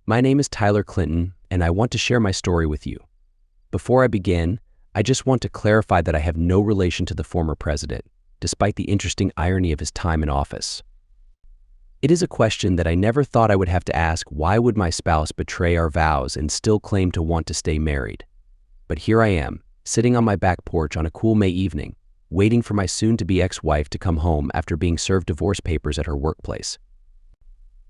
My name is Tyler Clinton, and I want to share my story with you. Before I begin, I just want to clarify that I have no relation to the former president, despite the interesting irony of his time in office. It is a question that I never thought I would have to ask: why would my spouse betray our vows and still claim to want to stay married? But here I am, sitting on my back porch on a cool May evening, waiting for my soon-to-be ex-wife to come home after being served divorce papers at her workplace.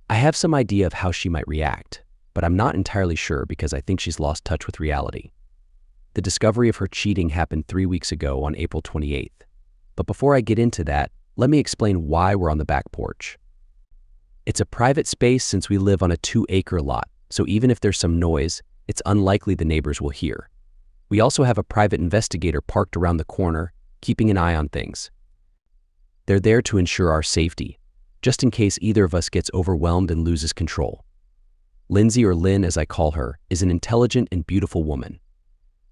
I have some idea of how she might react, but I'm not entirely sure because I think she's lost touch with reality. The discovery of her cheating happened 3 weeks ago on April 28th. But before I get into that, let me explain why we're on the back porch. It's a private space since we live on a 2-acre lot, so even if there's some noise, it's unlikely the neighbors will hear. We also have a private investigator parked around the corner, keeping an eye on things. They're there to ensure our safety, just in case either of us gets overwhelmed and loses control. Lindsay, or Lynn as I call her, is an intelligent and beautiful woman.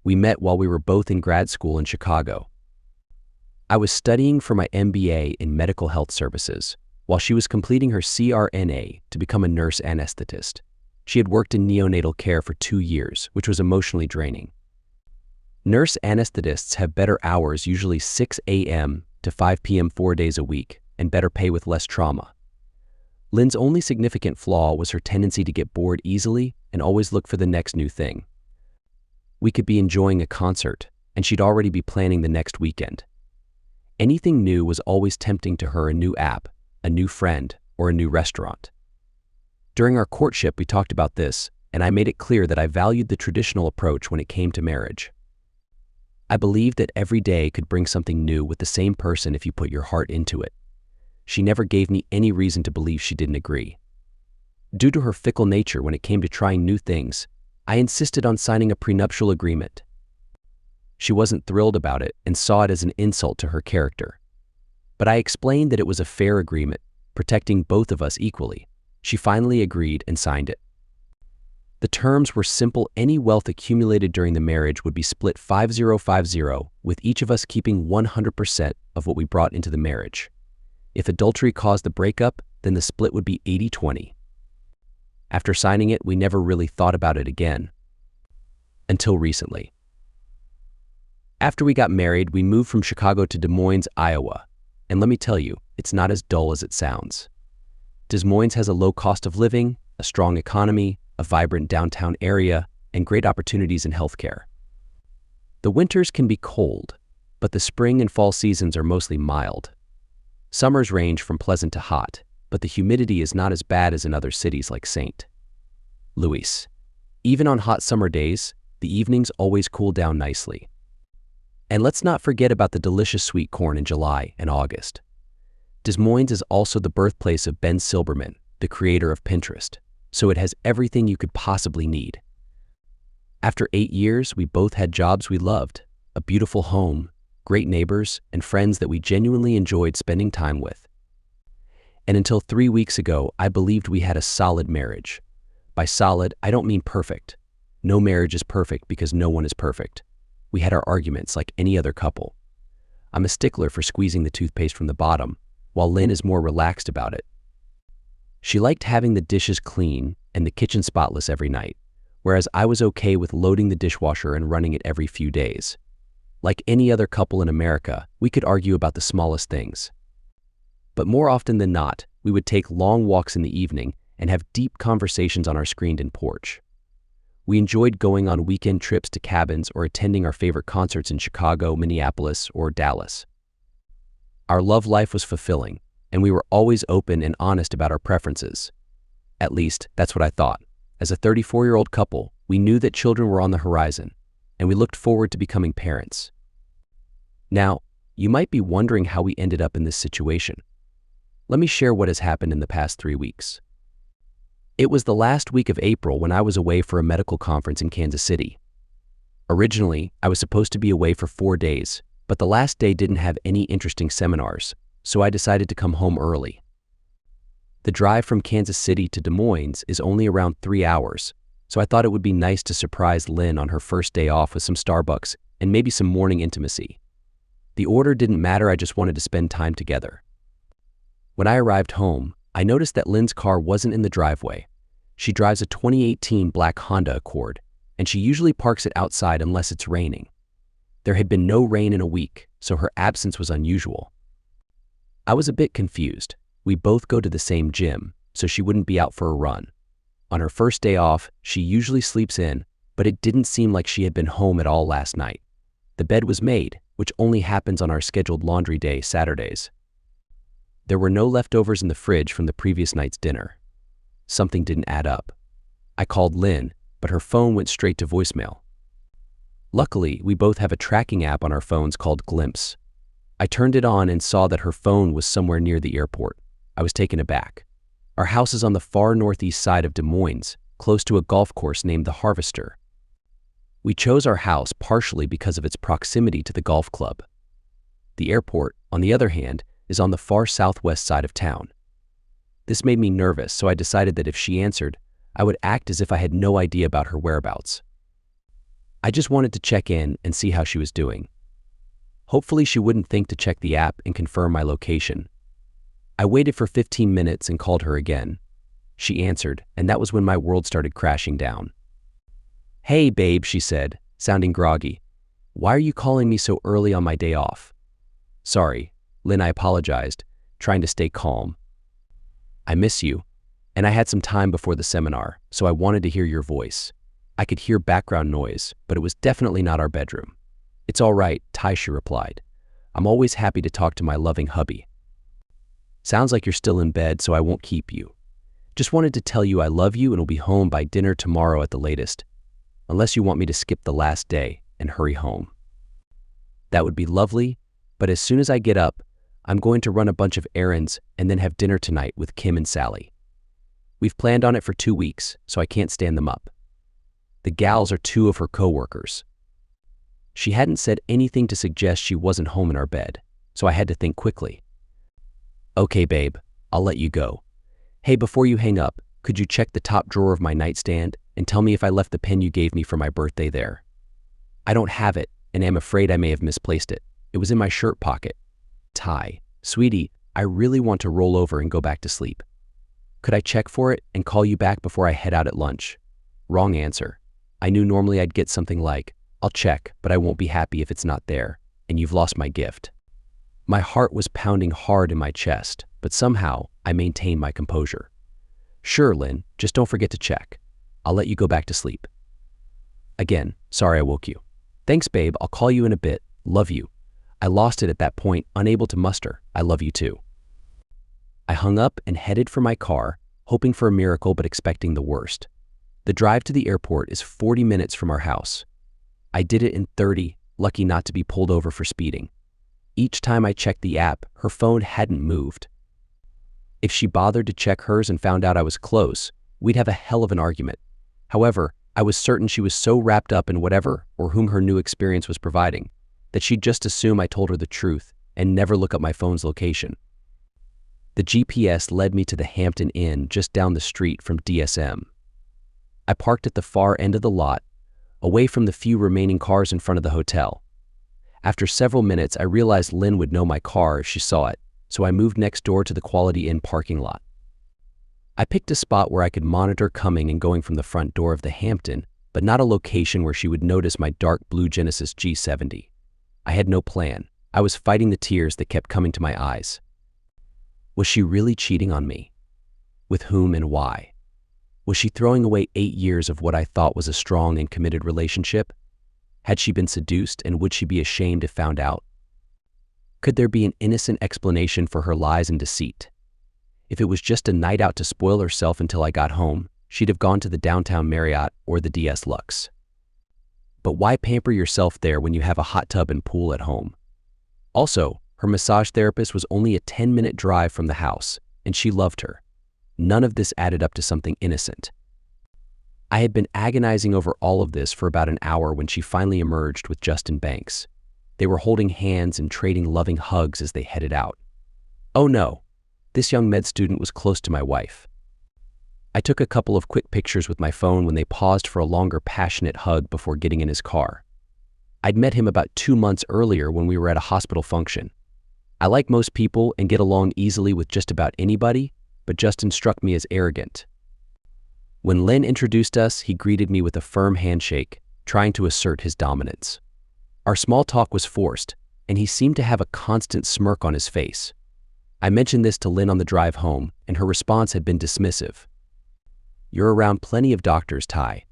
We met while we were both in grad school in Chicago. I was studying for my MBA in medical health services, while she was completing her CRNA to become a nurse anesthetist. She had worked in neonatal care for 2 years, which was emotionally draining. Nurse anesthetists have better hours, usually 6 a.m. to 5 p.m. 4 days a week, and better pay with less trauma. Lynn's only significant flaw was her tendency to get bored easily and always look for the next new thing. We could be enjoying a concert, and she'd already be planning the next weekend. Anything new was always tempting to her: a new app, a new friend, or a new restaurant. During our courtship, we talked about this, and I made it clear that I valued the traditional approach when it came to marriage. I believed that every day could bring something new with the same person if you put your heart into it. She never gave me any reason to believe she didn't agree. Due to her fickle nature when it came to trying new things, I insisted on signing a prenuptial agreement. She wasn't thrilled about it and saw it as an insult to her character. But I explained that it was a fair agreement, protecting both of us equally. She finally agreed and signed it. The terms were simple: any wealth accumulated during the marriage would be split 50-50, with each of us keeping 100% of what we brought into the marriage. If adultery caused the breakup, then the split would be 80-20. After signing it, we never really thought about it again. Until recently. After we got married, we moved from Chicago to Des Moines, Iowa. And let me tell you, it's not as dull as it sounds. Des Moines has a low cost of living, a strong economy, a vibrant downtown area, and great opportunities in healthcare. The winters can be cold, but the spring and fall seasons are mostly mild. Summers range from pleasant to hot, but the humidity is not as bad as in other cities like St. Louis. Even on hot summer days, the evenings always cool down nicely. And let's not forget about the delicious sweet corn in July and August. Des Moines is also the birthplace of Ben Silbermann, the creator of Pinterest, so it has everything you could possibly need. After 8 years, we both had jobs we loved, a beautiful home, great neighbors, and friends that we genuinely enjoyed spending time with. And until 3 weeks ago, I believed we had a solid marriage. By solid, I don't mean perfect. No marriage is perfect because no one is perfect. We had our arguments like any other couple. I'm a stickler for squeezing the toothpaste from the bottom, while Lynn is more relaxed about it. She liked having the dishes clean and the kitchen spotless every night, whereas I was okay with loading the dishwasher and running it every few days. Like any other couple in America, we could argue about the smallest things. But more often than not, we would take long walks in the evening and have deep conversations on our screened-in porch. We enjoyed going on weekend trips to cabins or attending our favorite concerts in Chicago, Minneapolis, or Dallas. Our love life was fulfilling, and we were always open and honest about our preferences. At least, that's what I thought. As a 34-year-old couple, we knew that children were on the horizon, and we looked forward to becoming parents. Now, you might be wondering how we ended up in this situation. Let me share what has happened in the past 3 weeks. It was the last week of April when I was away for a medical conference in Kansas City. Originally, I was supposed to be away for 4 days, but the last day didn't have any interesting seminars, so I decided to come home early. The drive from Kansas City to Des Moines is only around 3 hours, so I thought it would be nice to surprise Lynn on her first day off with some Starbucks and maybe some morning intimacy. The order didn't matter, I just wanted to spend time together. When I arrived home, I noticed that Lynn's car wasn't in the driveway. She drives a 2018 black Honda Accord, and she usually parks it outside unless it's raining. There had been no rain in a week, so her absence was unusual. I was a bit confused. We both go to the same gym, so she wouldn't be out for a run. On her first day off, she usually sleeps in, but it didn't seem like she had been home at all last night. The bed was made, which only happens on our scheduled laundry day, Saturdays. There were no leftovers in the fridge from the previous night's dinner. Something didn't add up. I called Lynn, but her phone went straight to voicemail. Luckily, we both have a tracking app on our phones called Glimpse. I turned it on and saw that her phone was somewhere near the airport. I was taken aback. Our house is on the far northeast side of Des Moines, close to a golf course named the Harvester. We chose our house partially because of its proximity to the golf club. The airport, on the other hand, is on the far southwest side of town. This made me nervous, so I decided that if she answered, I would act as if I had no idea about her whereabouts. I just wanted to check in and see how she was doing. Hopefully she wouldn't think to check the app and confirm my location. I waited for 15 minutes and called her again. She answered, and that was when my world started crashing down. "Hey, babe," she said, sounding groggy. "Why are you calling me so early on my day off?" "Sorry," Lynn, I apologized, trying to stay calm. "I miss you, and I had some time before the seminar, so I wanted to hear your voice." I could hear background noise, but it was definitely not our bedroom. "It's all right," Taisha replied. "I'm always happy to talk to my loving hubby." "Sounds like you're still in bed, so I won't keep you. Just wanted to tell you I love you and will be home by dinner tomorrow at the latest, unless you want me to skip the last day and hurry home." "That would be lovely, but as soon as I get up, I'm going to run a bunch of errands and then have dinner tonight with Kim and Sally. We've planned on it for 2 weeks, so I can't stand them up. The gals are 2 of her coworkers." She hadn't said anything to suggest she wasn't home in our bed, so I had to think quickly. "Okay, babe, I'll let you go. Hey, before you hang up, could you check the top drawer of my nightstand and tell me if I left the pen you gave me for my birthday there? I don't have it, and am afraid I may have misplaced it. It was in my shirt pocket." "Ty, sweetie, I really want to roll over and go back to sleep. Could I check for it and call you back before I head out at lunch?" Wrong answer. I knew normally I'd get something like, "I'll check, but I won't be happy if it's not there, and you've lost my gift." My heart was pounding hard in my chest, but somehow I maintained my composure. "Sure, Lynn, just don't forget to check. I'll let you go back to sleep." Again, sorry I woke you. "Thanks, babe, I'll call you in a bit. Love you." I lost it at that point, unable to muster, "I love you too." I hung up and headed for my car, hoping for a miracle but expecting the worst. The drive to the airport is 40 minutes from our house. I did it in 30, lucky not to be pulled over for speeding. Each time I checked the app, her phone hadn't moved. If she bothered to check hers and found out I was close, we'd have a hell of an argument. However, I was certain she was so wrapped up in whatever or whom her new experience was providing that she'd just assume I told her the truth and never look up my phone's location. The GPS led me to the Hampton Inn just down the street from DSM. I parked at the far end of the lot, away from the few remaining cars in front of the hotel. After several minutes, I realized Lynn would know my car if she saw it, so I moved next door to the Quality Inn parking lot. I picked a spot where I could monitor coming and going from the front door of the Hampton, but not a location where she would notice my dark blue Genesis G70. I had no plan. I was fighting the tears that kept coming to my eyes. Was she really cheating on me? With whom and why? Was she throwing away 8 years of what I thought was a strong and committed relationship? Had she been seduced, and would she be ashamed if found out? Could there be an innocent explanation for her lies and deceit? If it was just a night out to spoil herself until I got home, she'd have gone to the downtown Marriott or the DS Lux. But why pamper yourself there when you have a hot tub and pool at home? Also, her massage therapist was only a 10-minute drive from the house, and she loved her. None of this added up to something innocent. I had been agonizing over all of this for about an hour when she finally emerged with Justin Banks. They were holding hands and trading loving hugs as they headed out. Oh no, this young med student was close to my wife. I took a couple of quick pictures with my phone when they paused for a longer, passionate hug before getting in his car. I'd met him about 2 months earlier when we were at a hospital function. I like most people and get along easily with just about anybody, but Justin struck me as arrogant. When Lynn introduced us, he greeted me with a firm handshake, trying to assert his dominance. Our small talk was forced, and he seemed to have a constant smirk on his face. I mentioned this to Lynn on the drive home, and her response had been dismissive. "You're around plenty of doctors, Ty.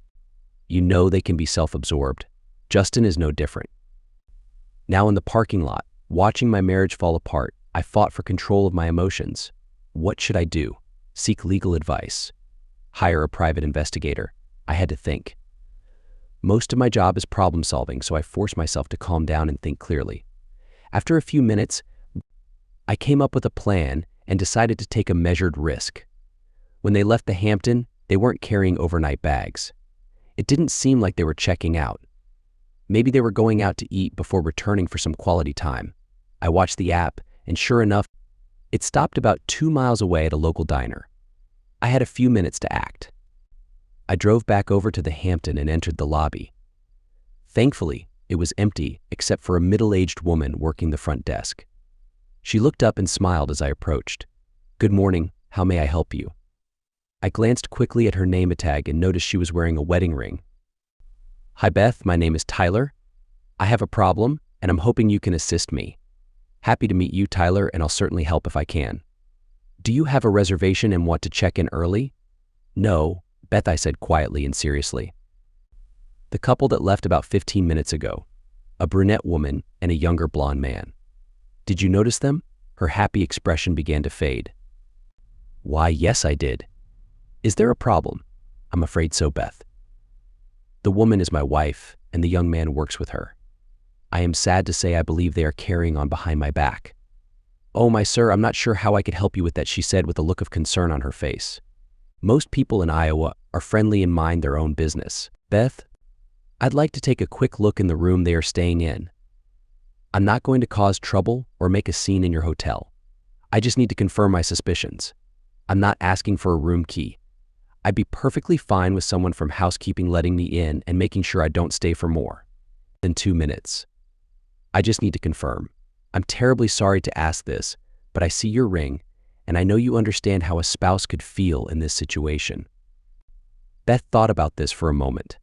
You know they can be self-absorbed. Justin is no different." Now in the parking lot, watching my marriage fall apart, I fought for control of my emotions. What should I do? Seek legal advice? Hire a private investigator? I had to think. Most of my job is problem solving, so I forced myself to calm down and think clearly. After a few minutes, I came up with a plan and decided to take a measured risk. When they left the Hampton, they weren't carrying overnight bags. It didn't seem like they were checking out. Maybe they were going out to eat before returning for some quality time. I watched the app, and sure enough, it stopped about 2 miles away at a local diner. I had a few minutes to act. I drove back over to the Hampton and entered the lobby. Thankfully, it was empty except for a middle-aged woman working the front desk. She looked up and smiled as I approached. "Good morning, how may I help you?" I glanced quickly at her name tag and noticed she was wearing a wedding ring. "Hi Beth, my name is Tyler. I have a problem, and I'm hoping you can assist me. Happy to meet you, Tyler, and I'll certainly help if I can. Do you have a reservation and want to check in early?" "No, Beth," I said quietly and seriously. "The couple that left about 15 minutes ago, a brunette woman and a younger blonde man. Did you notice them?" Her happy expression began to fade. "Why, yes, I did. Is there a problem?" "I'm afraid so, Beth. The woman is my wife, and the young man works with her. I am sad to say I believe they are carrying on behind my back." "Oh, my sir, I'm not sure how I could help you with that," she said with a look of concern on her face. "Most people in Iowa are friendly and mind their own business. Beth, I'd like to take a quick look in the room they are staying in. I'm not going to cause trouble or make a scene in your hotel. I just need to confirm my suspicions. I'm not asking for a room key. I'd be perfectly fine with someone from housekeeping letting me in and making sure I don't stay for more than 2 minutes. I just need to confirm. I'm terribly sorry to ask this, but I see your ring, and I know you understand how a spouse could feel in this situation." Beth thought about this for a moment.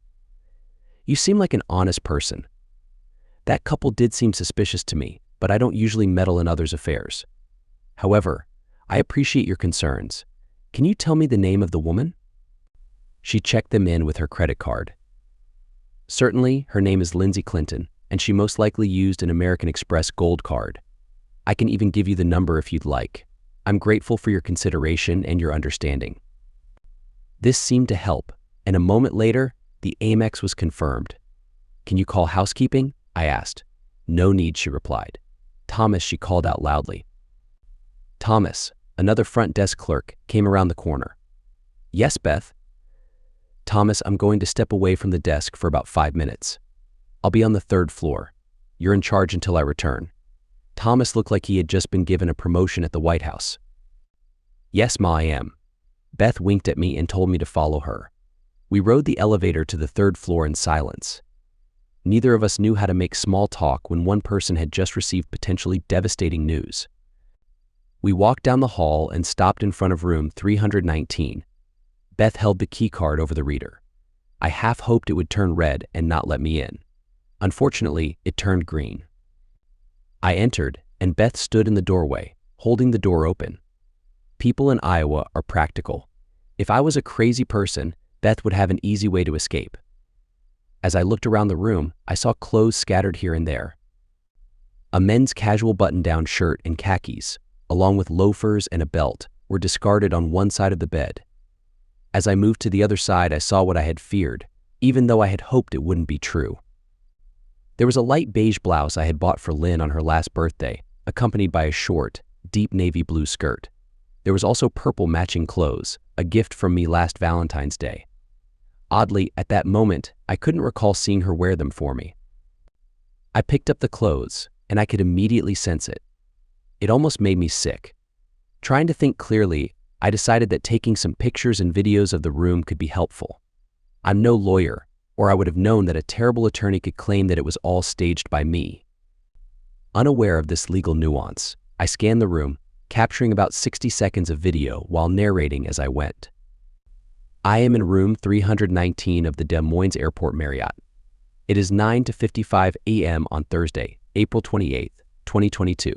"You seem like an honest person. That couple did seem suspicious to me, but I don't usually meddle in others' affairs. However, I appreciate your concerns. Can you tell me the name of the woman?" She checked them in with her credit card. "Certainly, her name is Lindsay Clinton, and she most likely used an American Express Gold card. I can even give you the number if you'd like. I'm grateful for your consideration and your understanding." This seemed to help, and a moment later, the Amex was confirmed. "Can you call housekeeping?" I asked. "No need," she replied. "Thomas," she called out loudly. Thomas, another front desk clerk, came around the corner. "Yes, Beth." "Thomas, I'm going to step away from the desk for about 5 minutes. I'll be on the 3rd floor. You're in charge until I return." Thomas looked like he had just been given a promotion at the White House. "Yes, Ma, I am." Beth winked at me and told me to follow her. We rode the elevator to the 3rd floor in silence. Neither of us knew how to make small talk when one person had just received potentially devastating news. We walked down the hall and stopped in front of room 319. Beth held the key card over the reader. I half hoped it would turn red and not let me in. Unfortunately, it turned green. I entered, and Beth stood in the doorway, holding the door open. People in Iowa are practical. If I was a crazy person, Beth would have an easy way to escape. As I looked around the room, I saw clothes scattered here and there. A men's casual button-down shirt and khakis, along with loafers and a belt, were discarded on one side of the bed. As I moved to the other side, I saw what I had feared, even though I had hoped it wouldn't be true. There was a light beige blouse I had bought for Lynn on her last birthday, accompanied by a short, deep navy blue skirt. There was also purple matching clothes, a gift from me last Valentine's Day. Oddly, at that moment, I couldn't recall seeing her wear them for me. I picked up the clothes, and I could immediately sense it. It almost made me sick. Trying to think clearly, I decided that taking some pictures and videos of the room could be helpful. I'm no lawyer, or I would have known that a terrible attorney could claim that it was all staged by me. Unaware of this legal nuance, I scanned the room, capturing about 60 seconds of video while narrating as I went. I am in room 319 of the Des Moines Airport Marriott. It is 9:55 a.m. on Thursday, April 28th, 2022.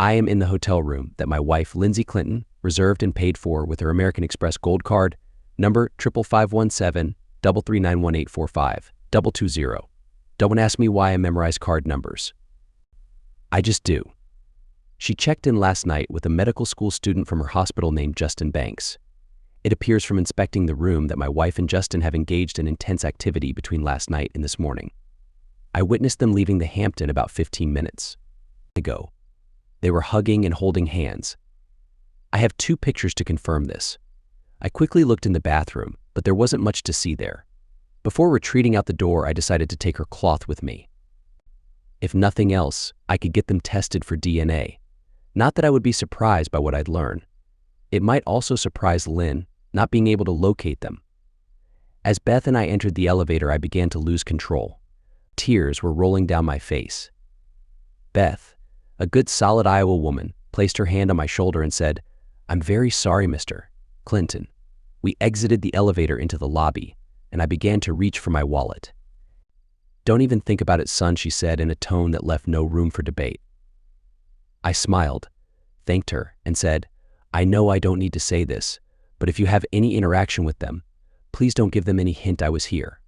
I am in the hotel room that my wife, Lindsay Clinton, reserved and paid for with her American Express Gold Card, number 55517-3391845-220. Don't ask me why I memorize card numbers. I just do. She checked in last night with a medical school student from her hospital named Justin Banks. It appears from inspecting the room that my wife and Justin have engaged in intense activity between last night and this morning. I witnessed them leaving the Hampton about 15 minutes ago. They were hugging and holding hands. I have 2 pictures to confirm this. I quickly looked in the bathroom, but there wasn't much to see there. Before retreating out the door, I decided to take her cloth with me. If nothing else, I could get them tested for DNA. Not that I would be surprised by what I'd learn. It might also surprise Lynn, not being able to locate them. As Beth and I entered the elevator, I began to lose control. Tears were rolling down my face. Beth, a good solid Iowa woman, placed her hand on my shoulder and said, "I'm very sorry, Mr. Clinton." We exited the elevator into the lobby, and I began to reach for my wallet. "Don't even think about it, son," she said in a tone that left no room for debate. I smiled, thanked her, and said, "I know I don't need to say this, but if you have any interaction with them, please don't give them any hint I was here."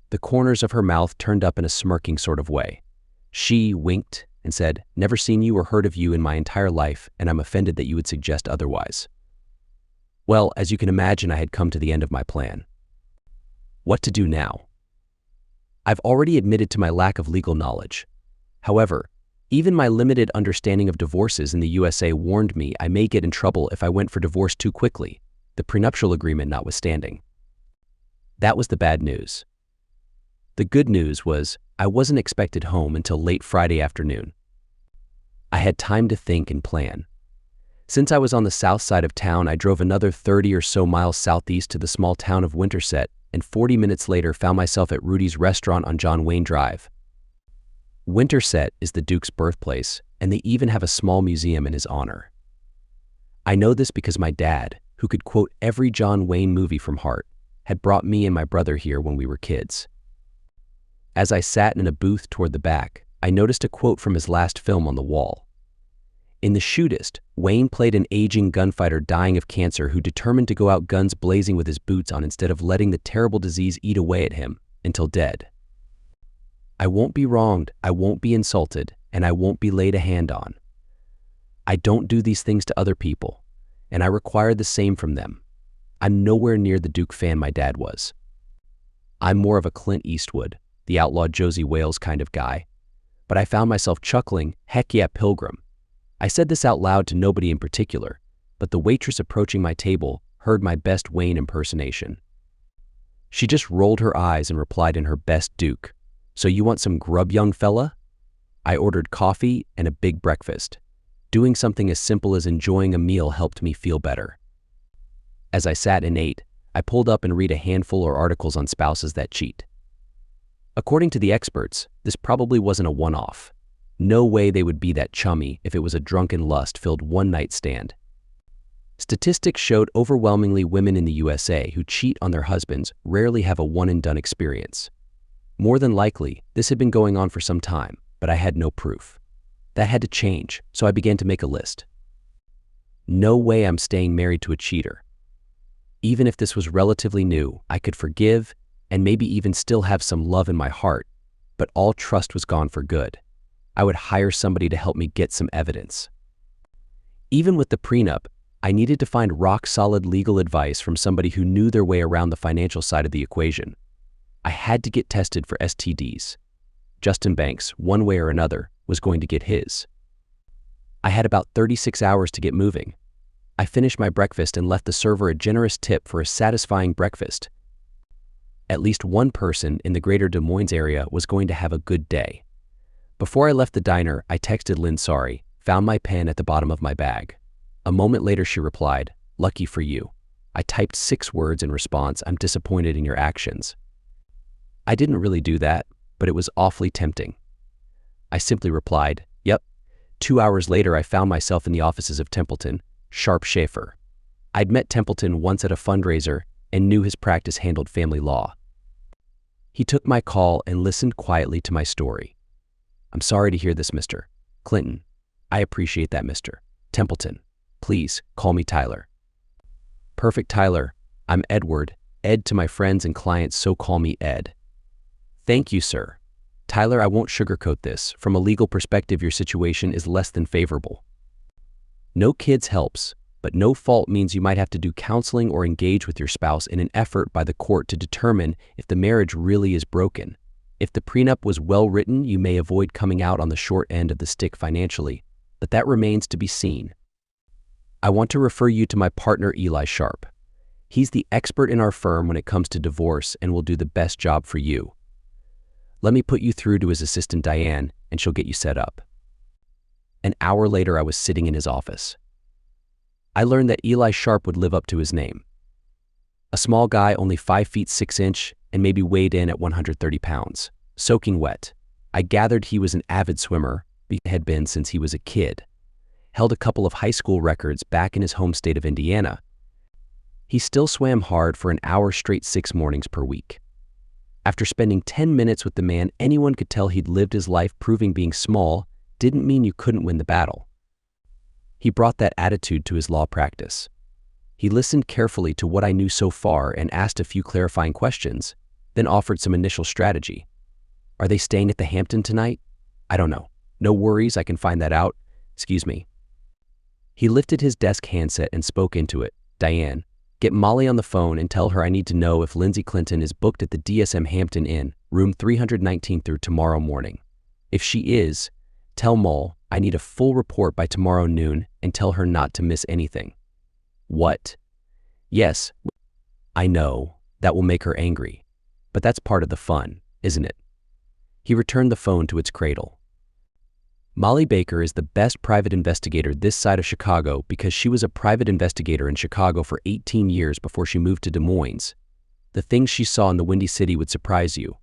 The corners of her mouth turned up in a smirking sort of way. She winked and said, "Never seen you or heard of you in my entire life, and I'm offended that you would suggest otherwise." Well, as you can imagine, I had come to the end of my plan. What to do now? I've already admitted to my lack of legal knowledge. However, even my limited understanding of divorces in the USA warned me I may get in trouble if I went for divorce too quickly, the prenuptial agreement notwithstanding. That was the bad news. The good news was I wasn't expected home until late Friday afternoon. I had time to think and plan. Since I was on the south side of town, I drove another 30 or so miles southeast to the small town of Winterset, and 40 minutes later found myself at Rudy's restaurant on John Wayne Drive. Winterset is the Duke's birthplace, and they even have a small museum in his honor. I know this because my dad, who could quote every John Wayne movie from heart, had brought me and my brother here when we were kids. As I sat in a booth toward the back, I noticed a quote from his last film on the wall. In The Shootist, Wayne played an aging gunfighter dying of cancer who determined to go out guns blazing with his boots on instead of letting the terrible disease eat away at him until dead. I won't be wronged, I won't be insulted, and I won't be laid a hand on. I don't do these things to other people, and I require the same from them. I'm nowhere near the Duke fan my dad was. I'm more of a Clint Eastwood, the outlaw Josie Wales kind of guy, but I found myself chuckling, "Heck yeah, Pilgrim." I said this out loud to nobody in particular, but the waitress approaching my table heard my best Wayne impersonation. She just rolled her eyes and replied in her best Duke, "So you want some grub, young fella?" I ordered coffee and a big breakfast. Doing something as simple as enjoying a meal helped me feel better. As I sat and ate, I pulled up and read a handful of articles on spouses that cheat. According to the experts, this probably wasn't a one-off. No way they would be that chummy if it was a drunken lust-filled one-night stand. Statistics showed overwhelmingly women in the USA who cheat on their husbands rarely have a one-and-done experience. More than likely, this had been going on for some time, but I had no proof. That had to change, so I began to make a list. No way I'm staying married to a cheater. Even if this was relatively new, I could forgive and maybe even still have some love in my heart, but all trust was gone for good. I would hire somebody to help me get some evidence. Even with the prenup, I needed to find rock-solid legal advice from somebody who knew their way around the financial side of the equation. I had to get tested for STDs. Justin Banks, one way or another, was going to get his. I had about 36 hours to get moving. I finished my breakfast and left the server a generous tip for a satisfying breakfast. At least one person in the greater Des Moines area was going to have a good day. Before I left the diner, I texted Lynn sorry, found my pen at the bottom of my bag. A moment later, she replied, "Lucky for you." I typed 6 words in response, "I'm disappointed in your actions." I didn't really do that, but it was awfully tempting. I simply replied, "Yep." 2 hours later, I found myself in the offices of Templeton, Sharp Schaefer. I'd met Templeton once at a fundraiser, and knew his practice handled family law. He took my call and listened quietly to my story. "I'm sorry to hear this, Mr. Clinton." "I appreciate that, Mr. Templeton. Please call me Tyler." "Perfect, Tyler. I'm Edward. Ed to my friends and clients, so call me Ed." "Thank you, sir." "Tyler, I won't sugarcoat this. From a legal perspective, your situation is less than favorable. No kids helps, but no fault means you might have to do counseling or engage with your spouse in an effort by the court to determine if the marriage really is broken. If the prenup was well written, you may avoid coming out on the short end of the stick financially, but that remains to be seen. I want to refer you to my partner, Eli Sharp. He's the expert in our firm when it comes to divorce and will do the best job for you. Let me put you through to his assistant, Diane, and she'll get you set up. An hour later, I was sitting in his office. I learned that Eli Sharp would live up to his name. A small guy, only 5 feet 6 inches, and maybe weighed in at 130 pounds, soaking wet. I gathered he was an avid swimmer, had been since he was a kid. Held a couple of high school records back in his home state of Indiana. He still swam hard for an hour straight 6 mornings per week. After spending 10 minutes with the man, anyone could tell he'd lived his life, proving being small didn't mean you couldn't win the battle. He brought that attitude to his law practice. He listened carefully to what I knew so far and asked a few clarifying questions, then offered some initial strategy. "Are they staying at the Hampton tonight?" "I don't know." "No worries, I can find that out. Excuse me." He lifted his desk handset and spoke into it. "Diane, get Molly on the phone and tell her I need to know if Lindsay Clinton is booked at the DSM Hampton Inn, room 319 through tomorrow morning. If she is, tell Moll I need a full report by tomorrow noon and tell her not to miss anything." "What?" "Yes, I know, that will make her angry. But that's part of the fun, isn't it?" He returned the phone to its cradle. Molly Baker is the best private investigator this side of Chicago because she was a private investigator in Chicago for 18 years before she moved to Des Moines. The things she saw in the Windy City would surprise you.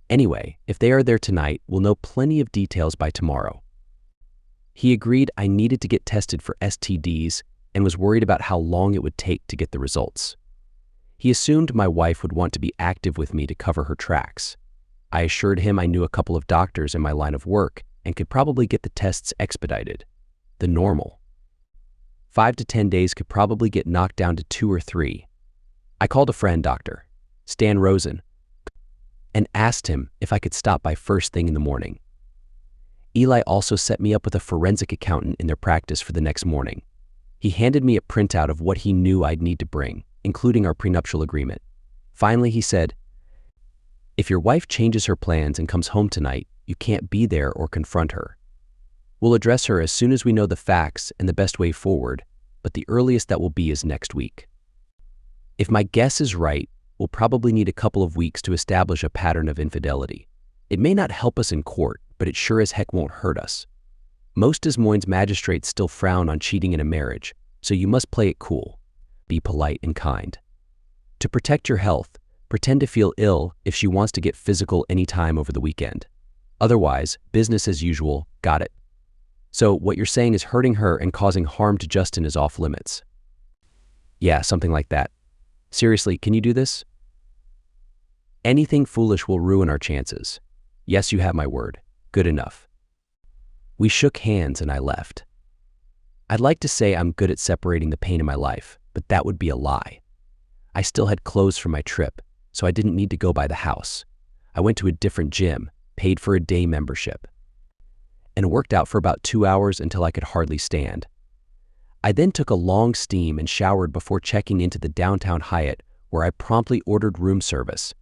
Anyway, if they are there tonight, we'll know plenty of details by tomorrow. He agreed I needed to get tested for STDs and was worried about how long it would take to get the results. He assumed my wife would want to be active with me to cover her tracks. I assured him I knew a couple of doctors in my line of work and could probably get the tests expedited. The normal 5 to 10 days could probably get knocked down to 2 or 3. I called a friend, Dr. Stan Rosen, and asked him if I could stop by first thing in the morning. Eli also set me up with a forensic accountant in their practice for the next morning. He handed me a printout of what he knew I'd need to bring, including our prenuptial agreement. Finally, he said, "If your wife changes her plans and comes home tonight, you can't be there or confront her. We'll address her as soon as we know the facts and the best way forward, but the earliest that will be is next week. If my guess is right, we'll probably need a couple of weeks to establish a pattern of infidelity. It may not help us in court, but it sure as heck won't hurt us. Most Des Moines magistrates still frown on cheating in a marriage, so you must play it cool. Be polite and kind. To protect your health, pretend to feel ill if she wants to get physical anytime over the weekend. Otherwise, business as usual, got it? So what you're saying is hurting her and causing harm to Justin is off limits." "Yeah, something like that. Seriously, can you do this?" "Anything foolish will ruin our chances. Yes, you have my word. Good enough." We shook hands and I left. I'd like to say I'm good at separating the pain in my life, but that would be a lie. I still had clothes for my trip, so I didn't need to go by the house. I went to a different gym, paid for a day membership, and worked out for about 2 hours until I could hardly stand. I then took a long steam and showered before checking into the downtown Hyatt, where I promptly ordered room service.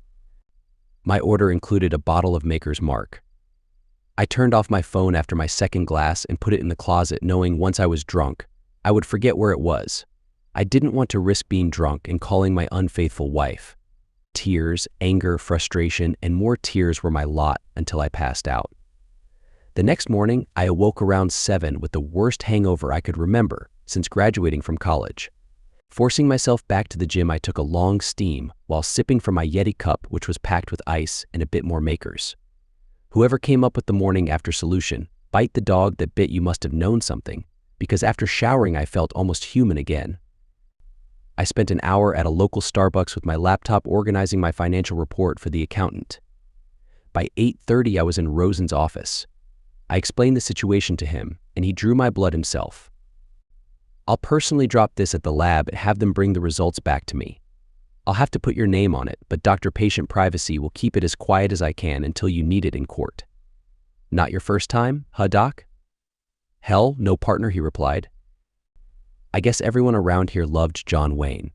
My order included a bottle of Maker's Mark. I turned off my phone after my second glass and put it in the closet, knowing once I was drunk, I would forget where it was. I didn't want to risk being drunk and calling my unfaithful wife. Tears, anger, frustration, and more tears were my lot until I passed out. The next morning, I awoke around 7 with the worst hangover I could remember since graduating from college. Forcing myself back to the gym, I took a long steam while sipping from my Yeti cup, which was packed with ice and a bit more Makers. Whoever came up with the morning after solution, bite the dog that bit you, must have known something, because after showering I felt almost human again. I spent an hour at a local Starbucks with my laptop organizing my financial report for the accountant. By 8:30, I was in Rosen's office. I explained the situation to him, and he drew my blood himself. I'll personally drop this at the lab and have them bring the results back to me. I'll have to put your name on it, but doctor-patient privacy will keep it as quiet as I can until you need it in court. Not your first time, huh, Doc? Hell, no, partner, he replied. I guess everyone around here loved John Wayne.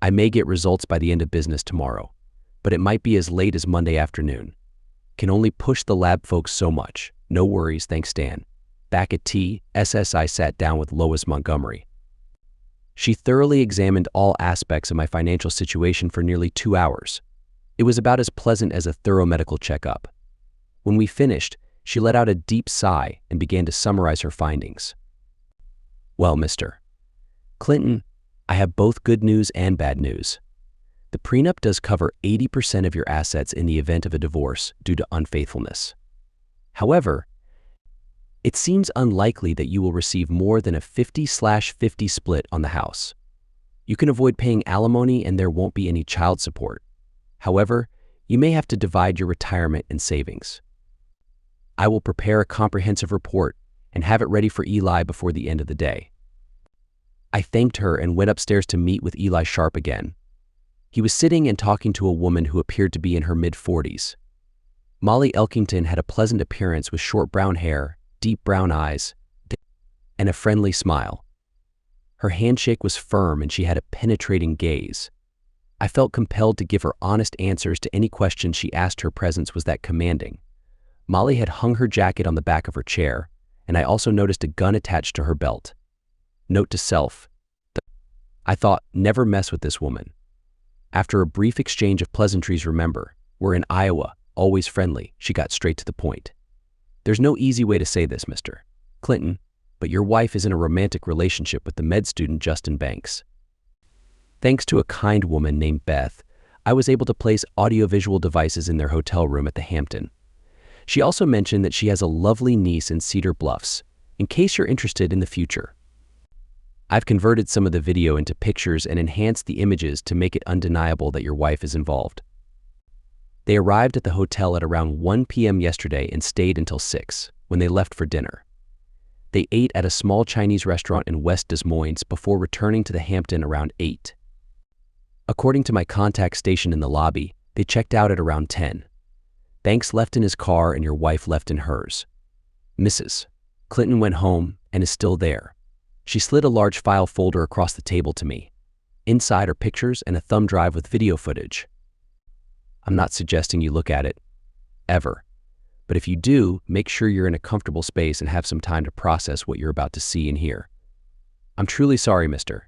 I may get results by the end of business tomorrow, but it might be as late as Monday afternoon. Can only push the lab folks so much. No worries, thanks, Stan. Back at TSS, I sat down with Lois Montgomery. She thoroughly examined all aspects of my financial situation for nearly 2 hours. It was about as pleasant as a thorough medical checkup. When we finished, she let out a deep sigh and began to summarize her findings. Well, Mr. Clinton, I have both good news and bad news. The prenup does cover 80% of your assets in the event of a divorce due to unfaithfulness. However, it seems unlikely that you will receive more than a 50/50 split on the house. You can avoid paying alimony and there won't be any child support. However, you may have to divide your retirement and savings. I will prepare a comprehensive report and have it ready for Eli before the end of the day. I thanked her and went upstairs to meet with Eli Sharp again. He was sitting and talking to a woman who appeared to be in her mid-40s. Molly Elkington had a pleasant appearance with short brown hair, deep brown eyes, and a friendly smile. Her handshake was firm and she had a penetrating gaze. I felt compelled to give her honest answers to any questions she asked. Her presence was that commanding. Molly had hung her jacket on the back of her chair, and I also noticed a gun attached to her belt. Note to self. I thought, never mess with this woman. After a brief exchange of pleasantries, remember, we're in Iowa, always friendly, she got straight to the point. There's no easy way to say this, Mr. Clinton, but your wife is in a romantic relationship with the med student Justin Banks. Thanks to a kind woman named Beth, I was able to place audiovisual devices in their hotel room at the Hampton. She also mentioned that she has a lovely niece in Cedar Bluffs, in case you're interested in the future. I've converted some of the video into pictures and enhanced the images to make it undeniable that your wife is involved. They arrived at the hotel at around 1 p.m. yesterday and stayed until 6, when they left for dinner. They ate at a small Chinese restaurant in West Des Moines before returning to the Hampton around 8. According to my contact station in the lobby, they checked out at around 10. Banks left in his car and your wife left in hers. Mrs. Clinton went home and is still there. She slid a large file folder across the table to me. Inside are pictures and a thumb drive with video footage. I'm not suggesting you look at it, ever. But if you do, make sure you're in a comfortable space and have some time to process what you're about to see and hear. I'm truly sorry, Mr.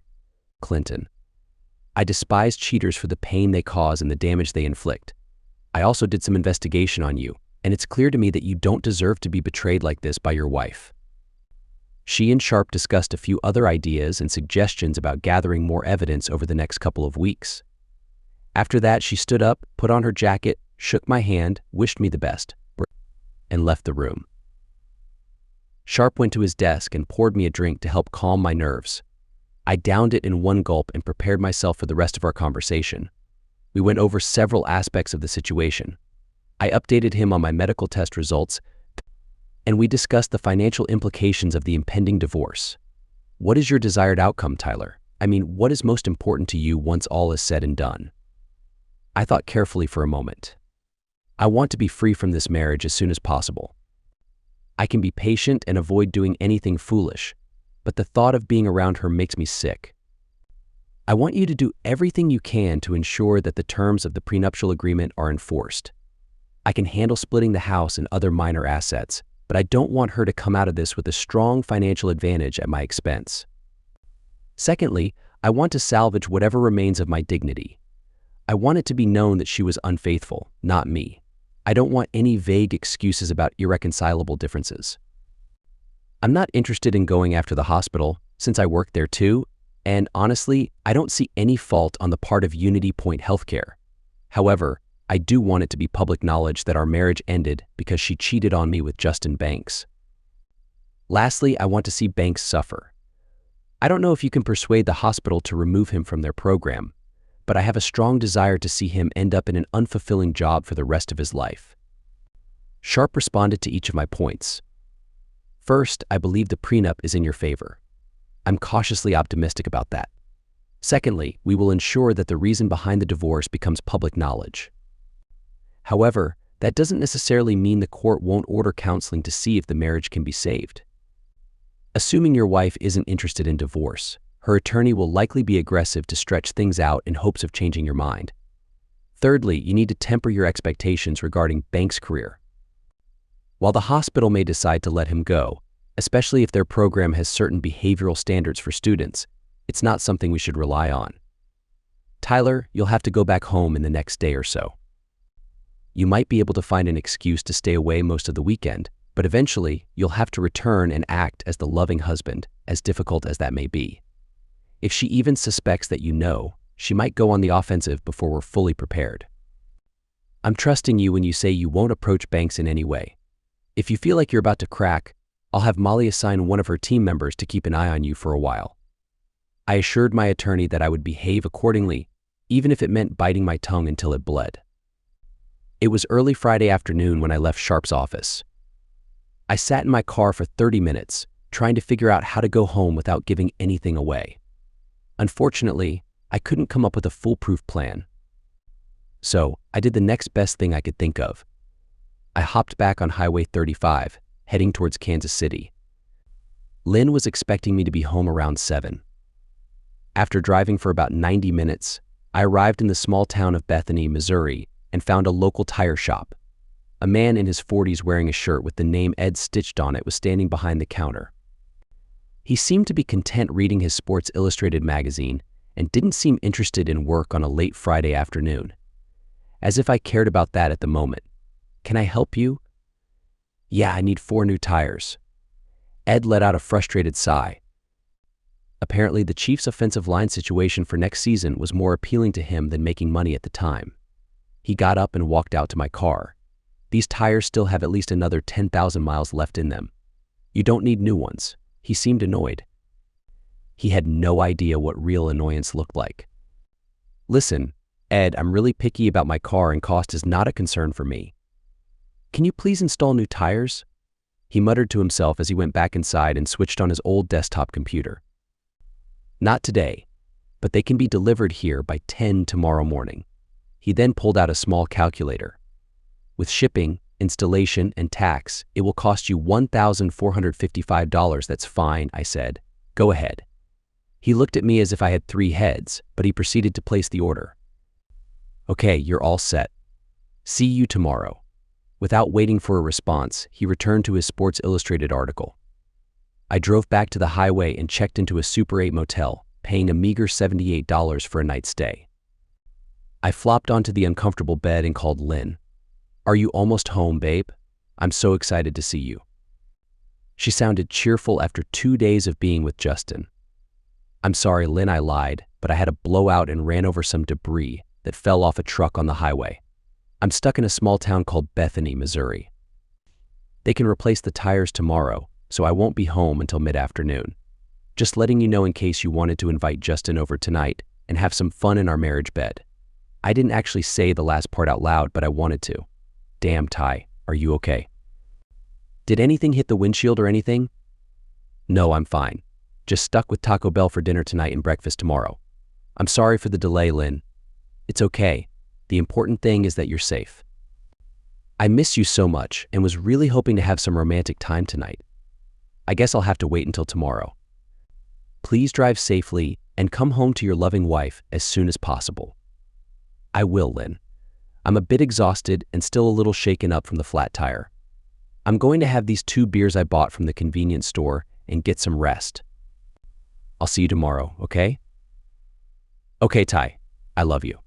Clinton. I despise cheaters for the pain they cause and the damage they inflict. I also did some investigation on you, and it's clear to me that you don't deserve to be betrayed like this by your wife. She and Sharp discussed a few other ideas and suggestions about gathering more evidence over the next couple of weeks. After that, she stood up, put on her jacket, shook my hand, wished me the best, and left the room. Sharp went to his desk and poured me a drink to help calm my nerves. I downed it in one gulp and prepared myself for the rest of our conversation. We went over several aspects of the situation. I updated him on my medical test results, and we discussed the financial implications of the impending divorce. What is your desired outcome, Tyler? I mean, what is most important to you once all is said and done? I thought carefully for a moment. I want to be free from this marriage as soon as possible. I can be patient and avoid doing anything foolish, but the thought of being around her makes me sick. I want you to do everything you can to ensure that the terms of the prenuptial agreement are enforced. I can handle splitting the house and other minor assets, but I don't want her to come out of this with a strong financial advantage at my expense. Secondly, I want to salvage whatever remains of my dignity. I want it to be known that she was unfaithful, not me. I don't want any vague excuses about irreconcilable differences. I'm not interested in going after the hospital, since I work there too, and honestly, I don't see any fault on the part of Unity Point Healthcare. However, I do want it to be public knowledge that our marriage ended because she cheated on me with Justin Banks. Lastly, I want to see Banks suffer. I don't know if you can persuade the hospital to remove him from their program, but I have a strong desire to see him end up in an unfulfilling job for the rest of his life. Sharp responded to each of my points. First, I believe the prenup is in your favor. I'm cautiously optimistic about that. Secondly, we will ensure that the reason behind the divorce becomes public knowledge. However, that doesn't necessarily mean the court won't order counseling to see if the marriage can be saved. Assuming your wife isn't interested in divorce, her attorney will likely be aggressive to stretch things out in hopes of changing your mind. Thirdly, you need to temper your expectations regarding Banks' career. While the hospital may decide to let him go, especially if their program has certain behavioral standards for students, it's not something we should rely on. Tyler, you'll have to go back home in the next day or so. You might be able to find an excuse to stay away most of the weekend, but eventually you'll have to return and act as the loving husband, as difficult as that may be. If she even suspects that you know, she might go on the offensive before we're fully prepared. I'm trusting you when you say you won't approach Banks in any way. If you feel like you're about to crack, I'll have Molly assign one of her team members to keep an eye on you for a while. I assured my attorney that I would behave accordingly, even if it meant biting my tongue until it bled. It was early Friday afternoon when I left Sharp's office. I sat in my car for 30 minutes, trying to figure out how to go home without giving anything away. Unfortunately, I couldn't come up with a foolproof plan. So, I did the next best thing I could think of. I hopped back on Highway 35, heading towards Kansas City. Lynn was expecting me to be home around 7. After driving for about 90 minutes, I arrived in the small town of Bethany, Missouri, and found a local tire shop. A man in his 40s wearing a shirt with the name Ed stitched on it was standing behind the counter. He seemed to be content reading his Sports Illustrated magazine and didn't seem interested in work on a late Friday afternoon. As if I cared about that at the moment. Can I help you? Yeah, I need 4 new tires. Ed let out a frustrated sigh. Apparently, the Chiefs' offensive line situation for next season was more appealing to him than making money at the time. He got up and walked out to my car. These tires still have at least another 10,000 miles left in them. You don't need new ones. He seemed annoyed. He had no idea what real annoyance looked like. Listen, Ed, I'm really picky about my car and cost is not a concern for me. Can you please install new tires? He muttered to himself as he went back inside and switched on his old desktop computer. Not today, but they can be delivered here by 10 tomorrow morning. He then pulled out a small calculator. With shipping, installation, and tax, it will cost you $1,455. That's fine, I said. Go ahead. He looked at me as if I had 3 heads, but he proceeded to place the order. Okay, you're all set. See you tomorrow. Without waiting for a response, he returned to his Sports Illustrated article. I drove back to the highway and checked into a Super 8 motel, paying a meager $78 for a night's stay. I flopped onto the uncomfortable bed and called Lynn. Are you almost home, babe? I'm so excited to see you. She sounded cheerful after 2 days of being with Justin. I'm sorry, Lynn, I lied, but I had a blowout and ran over some debris that fell off a truck on the highway. I'm stuck in a small town called Bethany, Missouri. They can replace the tires tomorrow, so I won't be home until mid-afternoon. Just letting you know in case you wanted to invite Justin over tonight and have some fun in our marriage bed. I didn't actually say the last part out loud, but I wanted to. Damn, Ty, are you okay? Did anything hit the windshield or anything? No, I'm fine. Just stuck with Taco Bell for dinner tonight and breakfast tomorrow. I'm sorry for the delay, Lynn. It's okay. The important thing is that you're safe. I miss you so much and was really hoping to have some romantic time tonight. I guess I'll have to wait until tomorrow. Please drive safely and come home to your loving wife as soon as possible. I will, Lynn. I'm a bit exhausted and still a little shaken up from the flat tire. I'm going to have these 2 beers I bought from the convenience store and get some rest. I'll see you tomorrow, okay? Okay, Ty. I love you.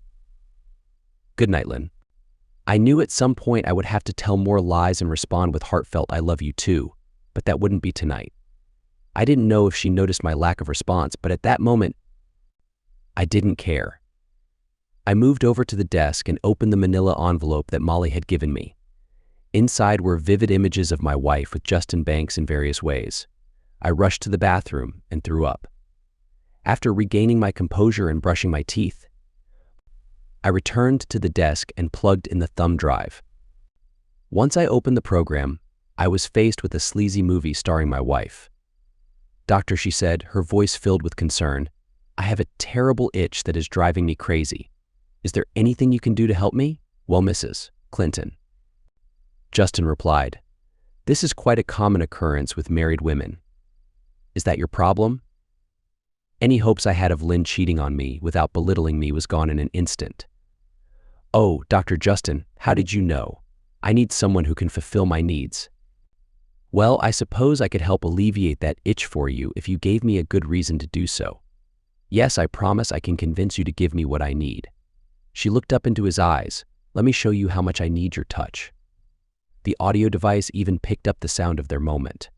Good night, Lynn. I knew at some point I would have to tell more lies and respond with heartfelt I love you too, but that wouldn't be tonight. I didn't know if she noticed my lack of response, but at that moment, I didn't care. I moved over to the desk and opened the manila envelope that Molly had given me. Inside were vivid images of my wife with Justin Banks in various ways. I rushed to the bathroom and threw up. After regaining my composure and brushing my teeth, I returned to the desk and plugged in the thumb drive. Once I opened the program, I was faced with a sleazy movie starring my wife. "Doctor," she said, her voice filled with concern, "I have a terrible itch that is driving me crazy. Is there anything you can do to help me?" "Well, Mrs. Clinton," Justin replied, "this is quite a common occurrence with married women. Is that your problem?" Any hopes I had of Lynn cheating on me without belittling me was gone in an instant. "Oh, Dr. Justin, how did you know? I need someone who can fulfill my needs." "Well, I suppose I could help alleviate that itch for you if you gave me a good reason to do so. Yes, I promise I can convince you to give me what I need." She looked up into his eyes. "Let me show you how much I need your touch." The audio device even picked up the sound of their moment.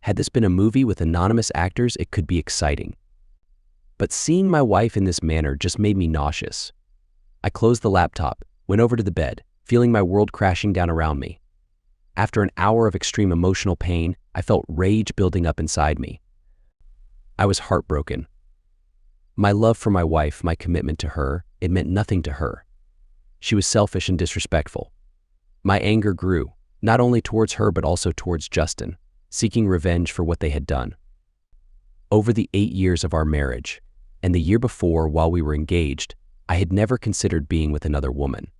Had this been a movie with anonymous actors, it could be exciting. But seeing my wife in this manner just made me nauseous. I closed the laptop, went over to the bed, feeling my world crashing down around me. After an hour of extreme emotional pain, I felt rage building up inside me. I was heartbroken. My love for my wife, my commitment to her, it meant nothing to her. She was selfish and disrespectful. My anger grew, not only towards her but also towards Justin, seeking revenge for what they had done. Over the 8 years of our marriage, and the year before while we were engaged, I had never considered being with another woman.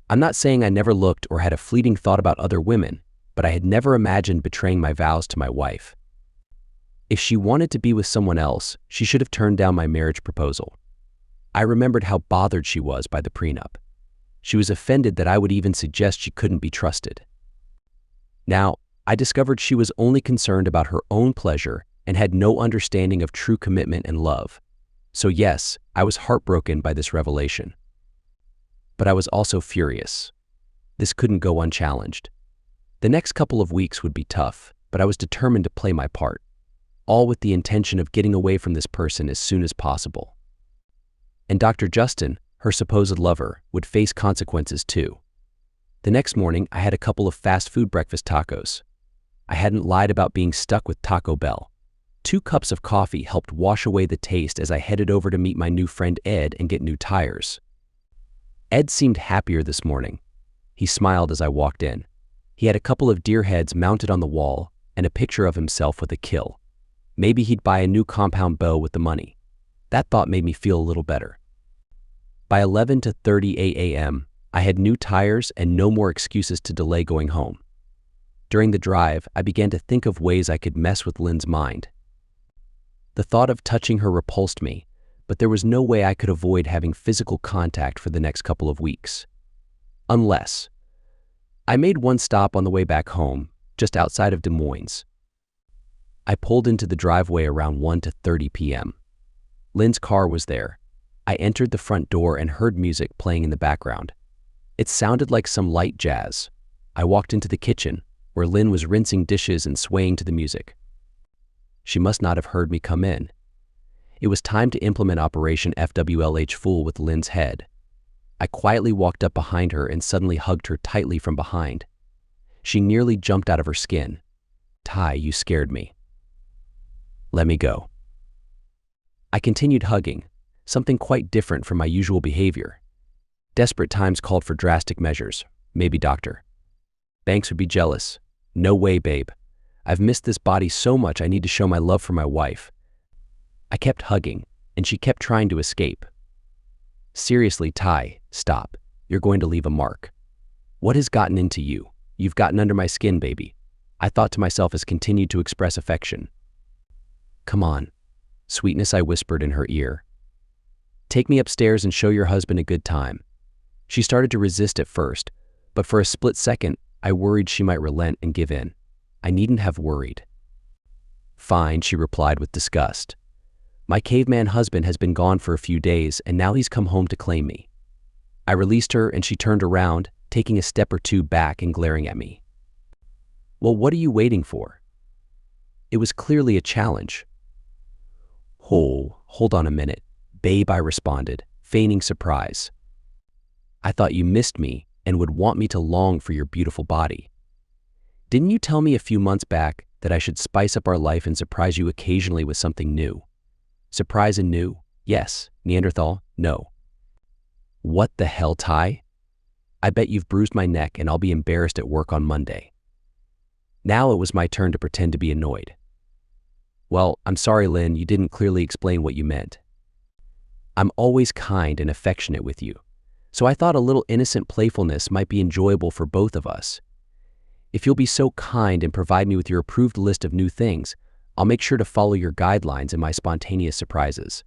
I'm not saying I never looked or had a fleeting thought about other women, but I had never imagined betraying my vows to my wife. If she wanted to be with someone else, she should have turned down my marriage proposal. I remembered how bothered she was by the prenup. She was offended that I would even suggest she couldn't be trusted. Now, I discovered she was only concerned about her own pleasure and had no understanding of true commitment and love. So yes, I was heartbroken by this revelation. But I was also furious. This couldn't go unchallenged. The next couple of weeks would be tough, but I was determined to play my part, all with the intention of getting away from this person as soon as possible. And Dr. Justin, her supposed lover, would face consequences too. The next morning, I had a couple of fast food breakfast tacos. I hadn't lied about being stuck with Taco Bell. 2 cups of coffee helped wash away the taste as I headed over to meet my new friend Ed and get new tires. Ed seemed happier this morning. He smiled as I walked in. He had a couple of deer heads mounted on the wall and a picture of himself with a kill. Maybe he'd buy a new compound bow with the money. That thought made me feel a little better. By 11:30 a.m., I had new tires and no more excuses to delay going home. During the drive, I began to think of ways I could mess with Lynn's mind. The thought of touching her repulsed me, but there was no way I could avoid having physical contact for the next couple of weeks. Unless I made one stop on the way back home, just outside of Des Moines. I pulled into the driveway around 1:30 p.m. Lynn's car was there. I entered the front door and heard music playing in the background. It sounded like some light jazz. I walked into the kitchen, where Lynn was rinsing dishes and swaying to the music. She must not have heard me come in. It was time to implement Operation FWLH Fool with Lynn's head. I quietly walked up behind her and suddenly hugged her tightly from behind. She nearly jumped out of her skin. "Ty, you scared me." "Let me go." I continued hugging, something quite different from my usual behavior. Desperate times called for drastic measures. Maybe doctor. Banks would be jealous. "No way, babe. I've missed this body so much I need to show my love for my wife." I kept hugging, and she kept trying to escape. "Seriously, Ty, stop. You're going to leave a mark." "What has gotten into you? You've gotten under my skin, baby," I thought to myself as continued to express affection. "Come on, sweetness," I whispered in her ear. "Take me upstairs and show your husband a good time." She started to resist at first, but for a split second, I worried she might relent and give in. I needn't have worried. "Fine," she replied with disgust. "My caveman husband has been gone for a few days, and now he's come home to claim me." I released her, and she turned around, taking a step or two back and glaring at me. "Well, what are you waiting for?" It was clearly a challenge. "Oh, hold on a minute, babe," I responded, feigning surprise. "I thought you missed me and would want me to long for your beautiful body. Didn't you tell me a few months back that I should spice up our life and surprise you occasionally with something new?" Surprise and new? Yes. Neanderthal? No. What the hell, Ty? I bet you've bruised my neck and I'll be embarrassed at work on Monday. Now it was my turn to pretend to be annoyed. Well, I'm sorry, Lynn, you didn't clearly explain what you meant. I'm always kind and affectionate with you, so I thought a little innocent playfulness might be enjoyable for both of us. If you'll be so kind and provide me with your approved list of new things, I'll make sure to follow your guidelines in my spontaneous surprises.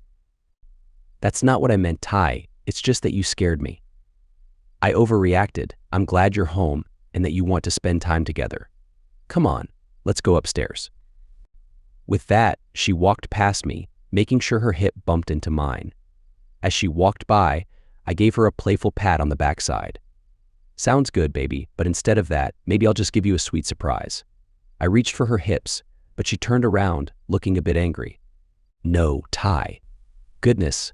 That's not what I meant, Ty. It's just that you scared me. I overreacted. I'm glad you're home and that you want to spend time together. Come on, let's go upstairs. With that, she walked past me, making sure her hip bumped into mine. As she walked by, I gave her a playful pat on the backside. Sounds good, baby, but instead of that, maybe I'll just give you a sweet surprise. I reached for her hips, but she turned around, looking a bit angry. No, Ty. Goodness,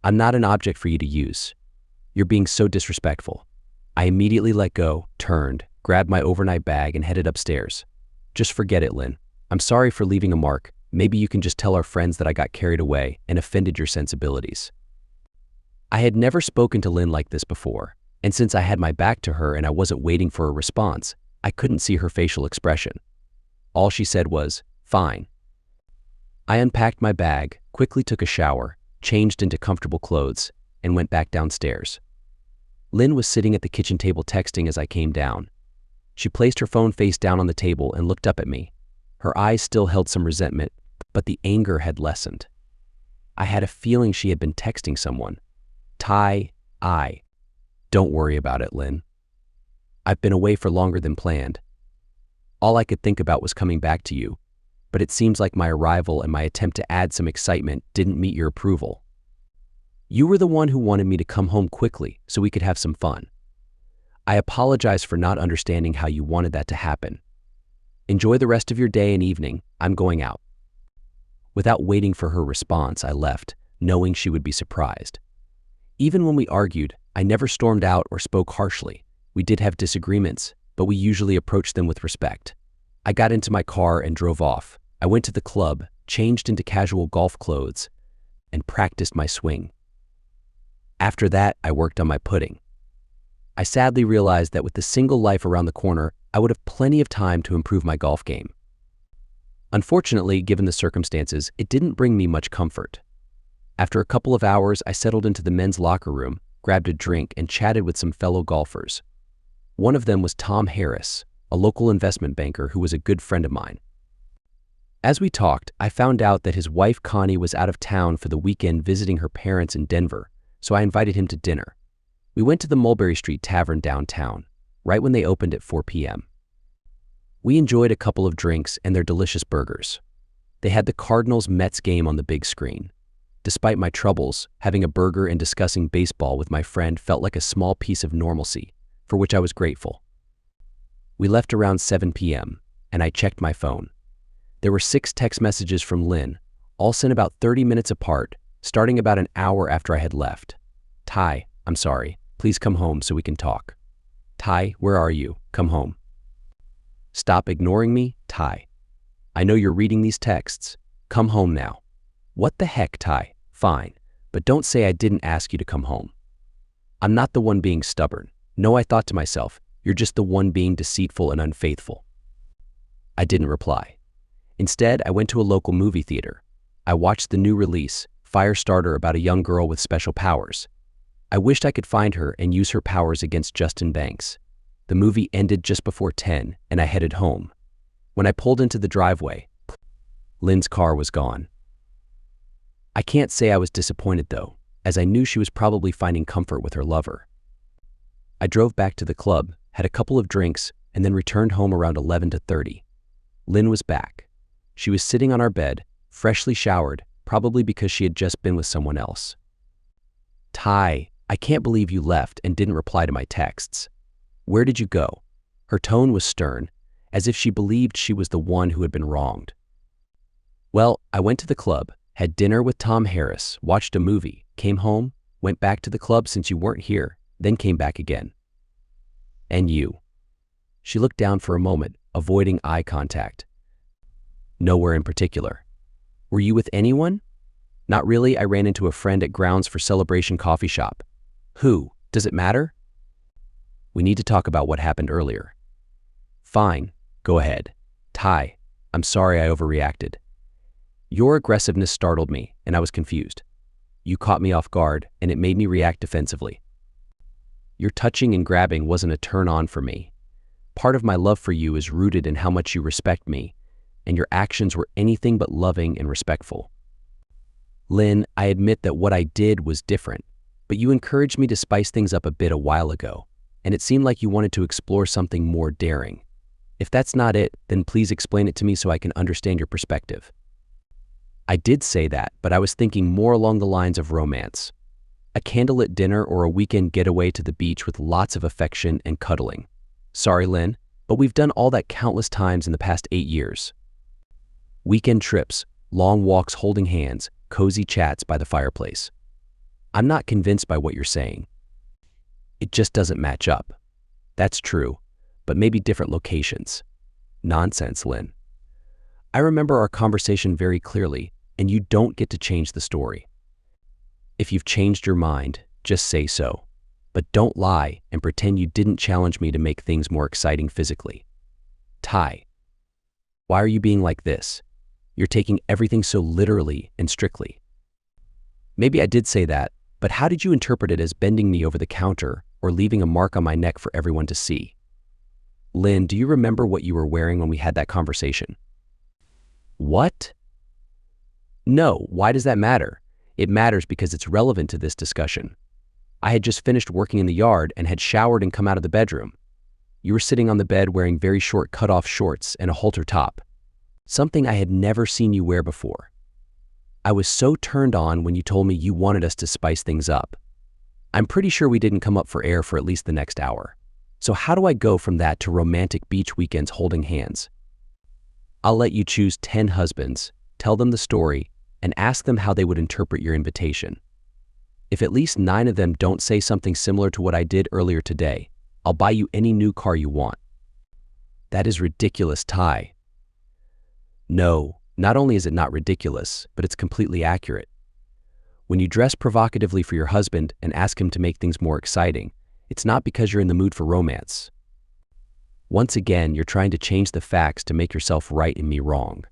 I'm not an object for you to use. You're being so disrespectful. I immediately let go, turned, grabbed my overnight bag and headed upstairs. Just forget it, Lynn. I'm sorry for leaving a mark. Maybe you can just tell our friends that I got carried away and offended your sensibilities. I had never spoken to Lynn like this before, and since I had my back to her and I wasn't waiting for a response, I couldn't see her facial expression. All she said was, "Fine." I unpacked my bag, quickly took a shower, changed into comfortable clothes, and went back downstairs. Lynn was sitting at the kitchen table texting as I came down. She placed her phone face down on the table and looked up at me. Her eyes still held some resentment, but the anger had lessened. I had a feeling she had been texting someone. Don't worry about it, Lynn. I've been away for longer than planned. All I could think about was coming back to you, but it seems like my arrival and my attempt to add some excitement didn't meet your approval. You were the one who wanted me to come home quickly so we could have some fun. I apologize for not understanding how you wanted that to happen. Enjoy the rest of your day and evening. I'm going out. Without waiting for her response, I left, knowing she would be surprised. Even when we argued, I never stormed out or spoke harshly. We did have disagreements, but we usually approached them with respect. I got into my car and drove off. I went to the club, changed into casual golf clothes, and practiced my swing. After that, I worked on my putting. I sadly realized that with the single life around the corner, I would have plenty of time to improve my golf game. Unfortunately, given the circumstances, it didn't bring me much comfort. After a couple of hours, I settled into the men's locker room, grabbed a drink, and chatted with some fellow golfers. One of them was Tom Harris, a local investment banker who was a good friend of mine. As we talked, I found out that his wife Connie was out of town for the weekend visiting her parents in Denver, so I invited him to dinner. We went to the Mulberry Street Tavern downtown, right when they opened at 4 p.m. We enjoyed a couple of drinks and their delicious burgers. They had the Cardinals-Mets game on the big screen. Despite my troubles, having a burger and discussing baseball with my friend felt like a small piece of normalcy, for which I was grateful. We left around 7 p.m., and I checked my phone. There were 6 text messages from Lynn, all sent about 30 minutes apart, starting about an hour after I had left. Ty, I'm sorry. Please come home so we can talk. Ty, where are you? Come home. Stop ignoring me, Ty. I know you're reading these texts. Come home now. What the heck, Ty? Fine, but don't say I didn't ask you to come home. I'm not the one being stubborn. No, I thought to myself, you're just the one being deceitful and unfaithful. I didn't reply. Instead, I went to a local movie theater. I watched the new release, Firestarter, about a young girl with special powers. I wished I could find her and use her powers against Justin Banks. The movie ended just before 10, and I headed home. When I pulled into the driveway, Lynn's car was gone. I can't say I was disappointed though, as I knew she was probably finding comfort with her lover. I drove back to the club, had a couple of drinks, and then returned home around 11:30. Lynn was back. She was sitting on our bed, freshly showered, probably because she had just been with someone else. Ty, I can't believe you left and didn't reply to my texts. Where did you go? Her tone was stern, as if she believed she was the one who had been wronged. Well, I went to the club, had dinner with Tom Harris, watched a movie, came home, went back to the club since you weren't here, then came back again. And you? She looked down for a moment, avoiding eye contact. Nowhere in particular. Were you with anyone? Not really, I ran into a friend at Grounds for Celebration coffee shop. Who? Does it matter? We need to talk about what happened earlier. Fine, go ahead. Ty, I'm sorry I overreacted. Your aggressiveness startled me, and I was confused. You caught me off guard, and it made me react defensively. Your touching and grabbing wasn't a turn-on for me. Part of my love for you is rooted in how much you respect me, and your actions were anything but loving and respectful. Lynn, I admit that what I did was different, but you encouraged me to spice things up a bit a while ago, and it seemed like you wanted to explore something more daring. If that's not it, then please explain it to me so I can understand your perspective. I did say that, but I was thinking more along the lines of romance. A candlelit dinner or a weekend getaway to the beach with lots of affection and cuddling. Sorry, Lynn, but we've done all that countless times in the past 8 years. Weekend trips, long walks holding hands, cozy chats by the fireplace. I'm not convinced by what you're saying. It just doesn't match up. That's true, but maybe different locations. Nonsense, Lynn. I remember our conversation very clearly, and you don't get to change the story. If you've changed your mind, just say so. But don't lie and pretend you didn't challenge me to make things more exciting physically. Ty, why are you being like this? You're taking everything so literally and strictly. Maybe I did say that, but how did you interpret it as bending me over the counter or leaving a mark on my neck for everyone to see? Lynn, do you remember what you were wearing when we had that conversation? What? No, why does that matter? It matters because it's relevant to this discussion. I had just finished working in the yard and had showered and come out of the bedroom. You were sitting on the bed wearing very short cut-off shorts and a halter top, something I had never seen you wear before. I was so turned on when you told me you wanted us to spice things up. I'm pretty sure we didn't come up for air for at least the next hour. So how do I go from that to romantic beach weekends holding hands? I'll let you choose 10 husbands, tell them the story, and ask them how they would interpret your invitation. If at least 9 of them don't say something similar to what I did earlier today, I'll buy you any new car you want. That is ridiculous, Ty. No, not only is it not ridiculous, but it's completely accurate. When you dress provocatively for your husband and ask him to make things more exciting, it's not because you're in the mood for romance. Once again, you're trying to change the facts to make yourself right and me wrong.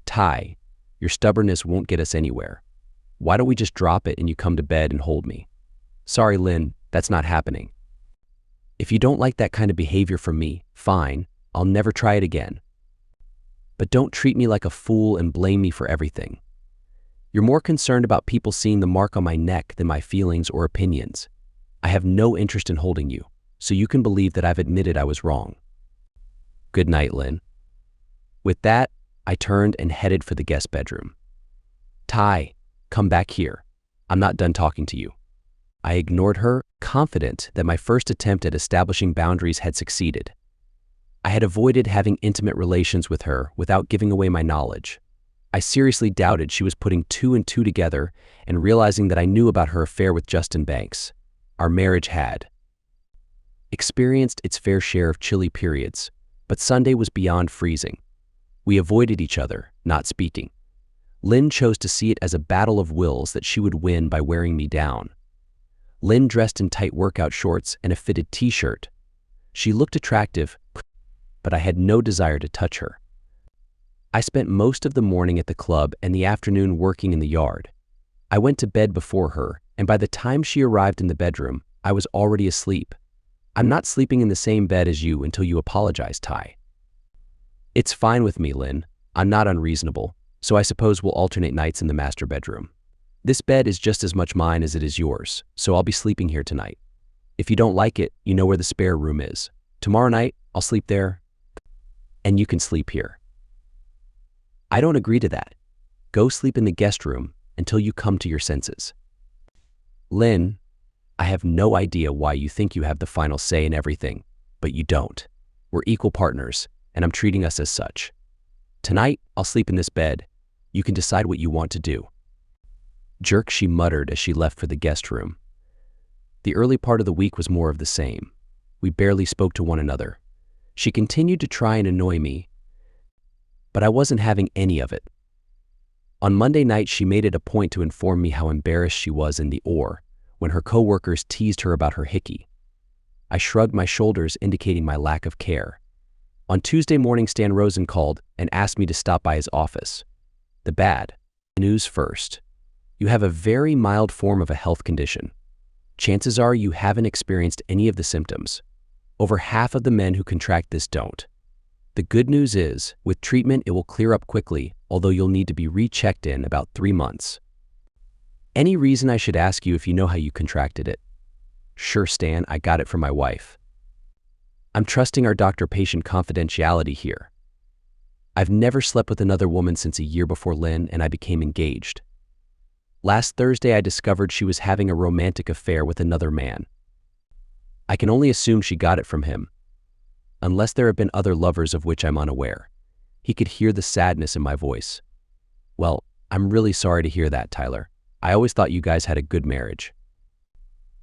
Ty, your stubbornness won't get us anywhere. Why don't we just drop it and you come to bed and hold me? Sorry, Lynn, that's not happening. If you don't like that kind of behavior from me, fine, I'll never try it again. But don't treat me like a fool and blame me for everything. You're more concerned about people seeing the mark on my neck than my feelings or opinions. I have no interest in holding you, so you can believe that I've admitted I was wrong. Good night, Lynn. With that, I turned and headed for the guest bedroom. Ty, come back here. I'm not done talking to you. I ignored her, confident that my first attempt at establishing boundaries had succeeded. I had avoided having intimate relations with her without giving away my knowledge. I seriously doubted she was putting 2 and 2 together and realizing that I knew about her affair with Justin Banks. Our marriage had experienced its fair share of chilly periods, but Sunday was beyond freezing. We avoided each other, not speaking. Lynn chose to see it as a battle of wills that she would win by wearing me down. Lynn dressed in tight workout shorts and a fitted t-shirt. She looked attractive, but I had no desire to touch her. I spent most of the morning at the club and the afternoon working in the yard. I went to bed before her, and by the time she arrived in the bedroom, I was already asleep. I'm not sleeping in the same bed as you until you apologize, Ty. It's fine with me, Lynn. I'm not unreasonable, so I suppose we'll alternate nights in the master bedroom. This bed is just as much mine as it is yours, so I'll be sleeping here tonight. If you don't like it, you know where the spare room is. Tomorrow night, I'll sleep there, and you can sleep here. I don't agree to that. Go sleep in the guest room until you come to your senses. Lynn, I have no idea why you think you have the final say in everything, but you don't. We're equal partners, and I'm treating us as such. Tonight, I'll sleep in this bed. You can decide what you want to do. Jerk, she muttered as she left for the guest room. The early part of the week was more of the same. We barely spoke to one another. She continued to try and annoy me, but I wasn't having any of it. On Monday night, she made it a point to inform me how embarrassed she was in the OR when her coworkers teased her about her hickey. I shrugged my shoulders, indicating my lack of care. On Tuesday morning, Stan Rosen called and asked me to stop by his office. The bad news first. You have a very mild form of a health condition. Chances are you haven't experienced any of the symptoms. Over half of the men who contract this don't. The good news is, with treatment, it will clear up quickly, although you'll need to be rechecked in about 3 months. Any reason I should ask you if you know how you contracted it? Sure, Stan, I got it from my wife. I'm trusting our doctor-patient confidentiality here. I've never slept with another woman since a year before Lynn and I became engaged. Last Thursday, I discovered she was having a romantic affair with another man. I can only assume she got it from him, unless there have been other lovers of which I'm unaware. He could hear the sadness in my voice. Well, I'm really sorry to hear that, Tyler. I always thought you guys had a good marriage.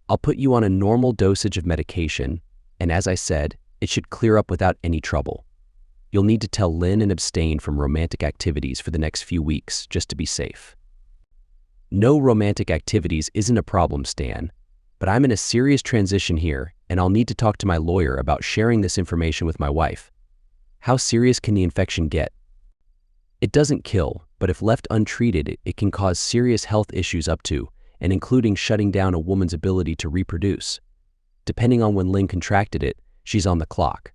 I'll put you on a normal dosage of medication, and as I said, it should clear up without any trouble. You'll need to tell Lynn and abstain from romantic activities for the next few weeks, just to be safe. No romantic activities isn't a problem, Stan, but I'm in a serious transition here, and I'll need to talk to my lawyer about sharing this information with my wife. How serious can the infection get? It doesn't kill, but if left untreated, it can cause serious health issues up to and including shutting down a woman's ability to reproduce. Depending on when Lynn contracted it, she's on the clock.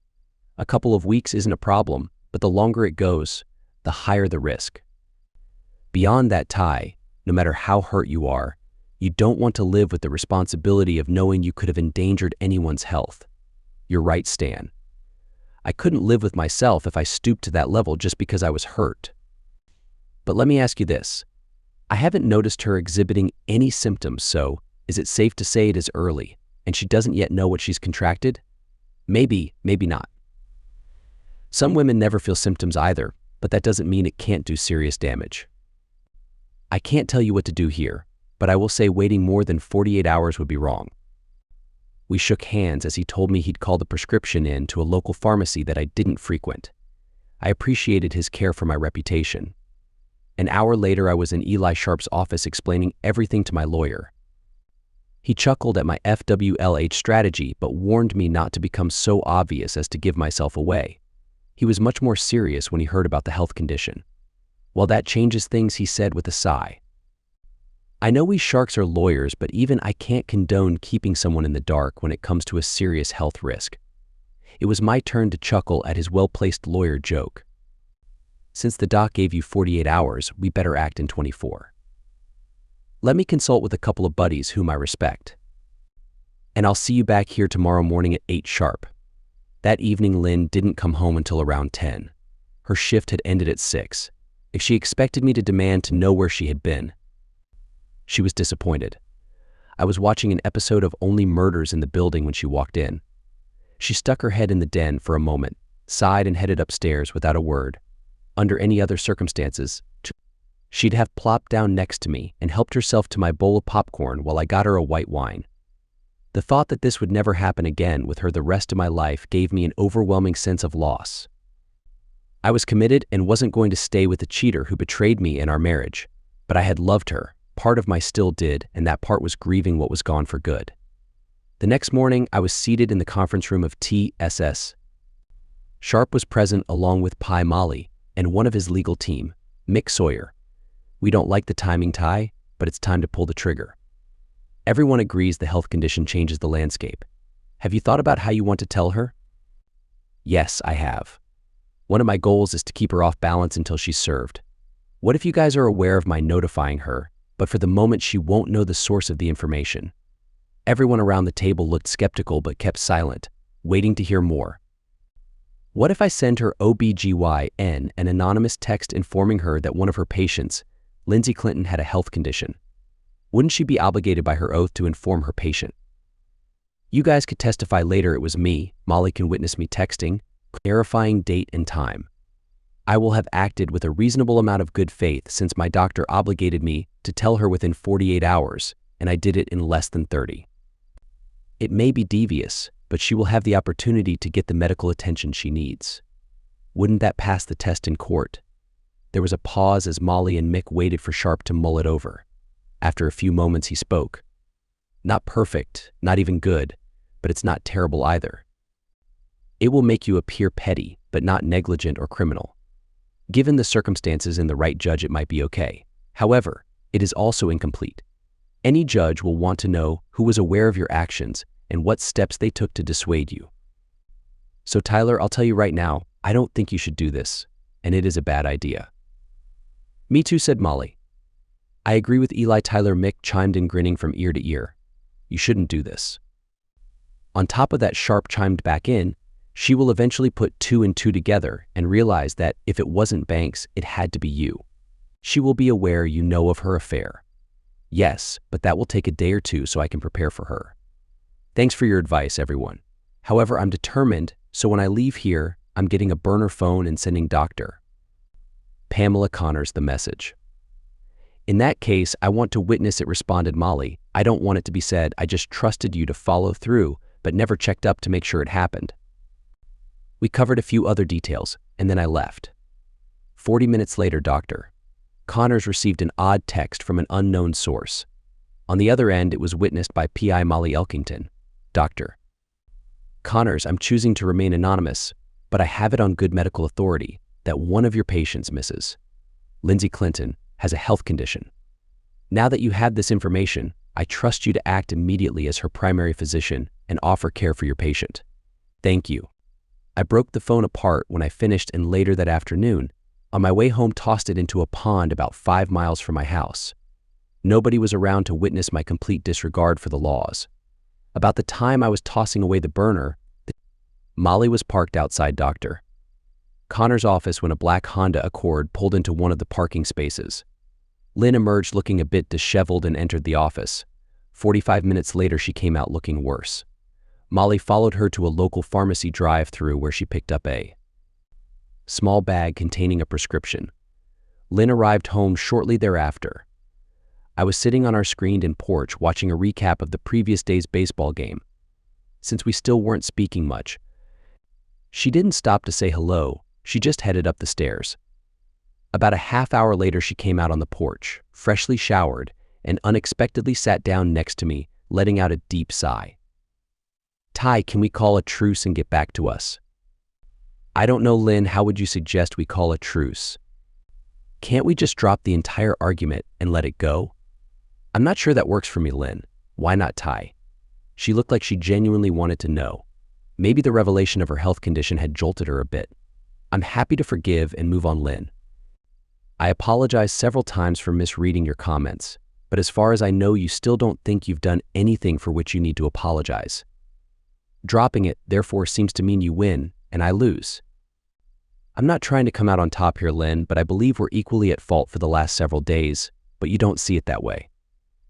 A couple of weeks isn't a problem, but the longer it goes, the higher the risk. Beyond that, Ty, no matter how hurt you are, you don't want to live with the responsibility of knowing you could have endangered anyone's health. You're right, Stan. I couldn't live with myself if I stooped to that level just because I was hurt. But let me ask you this. I haven't noticed her exhibiting any symptoms, so is it safe to say it is early, and she doesn't yet know what she's contracted? Maybe, maybe not. Some women never feel symptoms either, but that doesn't mean it can't do serious damage. I can't tell you what to do here, but I will say waiting more than 48 hours would be wrong. We shook hands as he told me he'd call the prescription in to a local pharmacy that I didn't frequent. I appreciated his care for my reputation. An hour later, I was in Eli Sharp's office explaining everything to my lawyer. He chuckled at my FWLH strategy, but warned me not to become so obvious as to give myself away. He was much more serious when he heard about the health condition. Well, that changes things, he said with a sigh. I know we sharks are lawyers, but even I can't condone keeping someone in the dark when it comes to a serious health risk. It was my turn to chuckle at his well-placed lawyer joke. Since the doc gave you 48 hours, we better act in 24. Let me consult with a couple of buddies whom I respect. And I'll see you back here tomorrow morning at 8 sharp. That evening, Lynn didn't come home until around 10. Her shift had ended at 6. If she expected me to demand to know where she had been, she was disappointed. I was watching an episode of Only Murders in the Building when she walked in. She stuck her head in the den for a moment, sighed and headed upstairs without a word. Under any other circumstances, she'd have plopped down next to me and helped herself to my bowl of popcorn while I got her a white wine. The thought that this would never happen again with her the rest of my life gave me an overwhelming sense of loss. I was committed and wasn't going to stay with the cheater who betrayed me in our marriage, but I had loved her. Part of my still did, and that part was grieving what was gone for good. The next morning, I was seated in the conference room of TSS. Sharp was present along with Pi Molly and one of his legal team, Mick Sawyer. We don't like the timing, Ty, but it's time to pull the trigger. Everyone agrees the health condition changes the landscape. Have you thought about how you want to tell her? Yes, I have. One of my goals is to keep her off balance until she's served. What if you guys are aware of my notifying her, but for the moment she won't know the source of the information? Everyone around the table looked skeptical but kept silent, waiting to hear more. What if I send her OBGYN an anonymous text informing her that one of her patients, Lindsay Clinton, had a health condition? Wouldn't she be obligated by her oath to inform her patient? You guys could testify later it was me. Molly can witness me texting, clarifying date and time. I will have acted with a reasonable amount of good faith since my doctor obligated me to tell her within 48 hours, and I did it in less than 30. It may be devious, but she will have the opportunity to get the medical attention she needs. Wouldn't that pass the test in court? There was a pause as Molly and Mick waited for Sharp to mull it over. After a few moments, he spoke. Not perfect, not even good, but it's not terrible either. It will make you appear petty, but not negligent or criminal. Given the circumstances and the right judge, it might be okay. However, it is also incomplete. Any judge will want to know who was aware of your actions and what steps they took to dissuade you. So Tyler, I'll tell you right now, I don't think you should do this, and it is a bad idea. Me too, said Molly. I agree with Eli. Tyler. Mick chimed in, grinning from ear to ear. You shouldn't do this. On top of that, Sharp chimed back in. She will eventually put 2 and 2 together and realize that if it wasn't Banks, it had to be you. She will be aware you know of her affair. Yes, but that will take a day or two so I can prepare for her. Thanks for your advice, everyone. However, I'm determined, so when I leave here, I'm getting a burner phone and sending Dr. Pamela Connors the message. In that case, I want to witness it, responded Molly. I don't want it to be said, I just trusted you to follow through, but never checked up to make sure it happened. We covered a few other details, and then I left. 40 minutes later, Dr. Connors received an odd text from an unknown source. On the other end, it was witnessed by PI Molly Elkington. Dr. Connors, I'm choosing to remain anonymous, but I have it on good medical authority that one of your patients, Mrs. Lindsay Clinton, has a health condition. Now that you have this information, I trust you to act immediately as her primary physician and offer care for your patient. Thank you. I broke the phone apart when I finished, and later that afternoon, on my way home, tossed it into a pond about 5 miles from my house. Nobody was around to witness my complete disregard for the laws. About the time I was tossing away the burner, Molly was parked outside Dr. Connors' office when a black Honda Accord pulled into one of the parking spaces. Lynn emerged looking a bit disheveled and entered the office. 45 minutes later, she came out looking worse. Molly followed her to a local pharmacy drive-through where she picked up a small bag containing a prescription. Lynn arrived home shortly thereafter. I was sitting on our screened-in porch watching a recap of the previous day's baseball game. Since we still weren't speaking much, she didn't stop to say hello, she just headed up the stairs. About a half hour later, she came out on the porch, freshly showered, and unexpectedly sat down next to me, letting out a deep sigh. Ty, can we call a truce and get back to us? I don't know, Lynn, how would you suggest we call a truce? Can't we just drop the entire argument and let it go? I'm not sure that works for me, Lynn. Why not, Ty? She looked like she genuinely wanted to know. Maybe the revelation of her health condition had jolted her a bit. I'm happy to forgive and move on, Lynn. I apologize several times for misreading your comments, but as far as I know, you still don't think you've done anything for which you need to apologize. Dropping it, therefore, seems to mean you win and I lose. I'm not trying to come out on top here, Lynn, but I believe we're equally at fault for the last several days, but you don't see it that way.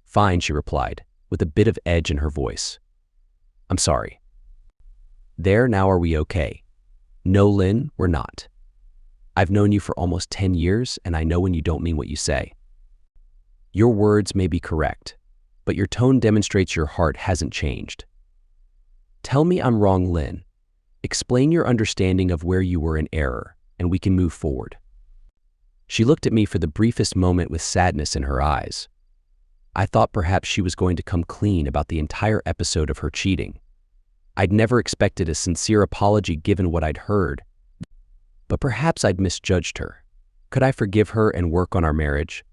Fine, she replied, with a bit of edge in her voice. I'm sorry. There, now are we okay? No, Lynn, we're not. I've known you for almost 10 years, and I know when you don't mean what you say. Your words may be correct, but your tone demonstrates your heart hasn't changed. Tell me I'm wrong, Lynn. Explain your understanding of where you were in error, and we can move forward. She looked at me for the briefest moment with sadness in her eyes. I thought perhaps she was going to come clean about the entire episode of her cheating. I'd never expected a sincere apology given what I'd heard, but perhaps I'd misjudged her. Could I forgive her and work on our marriage?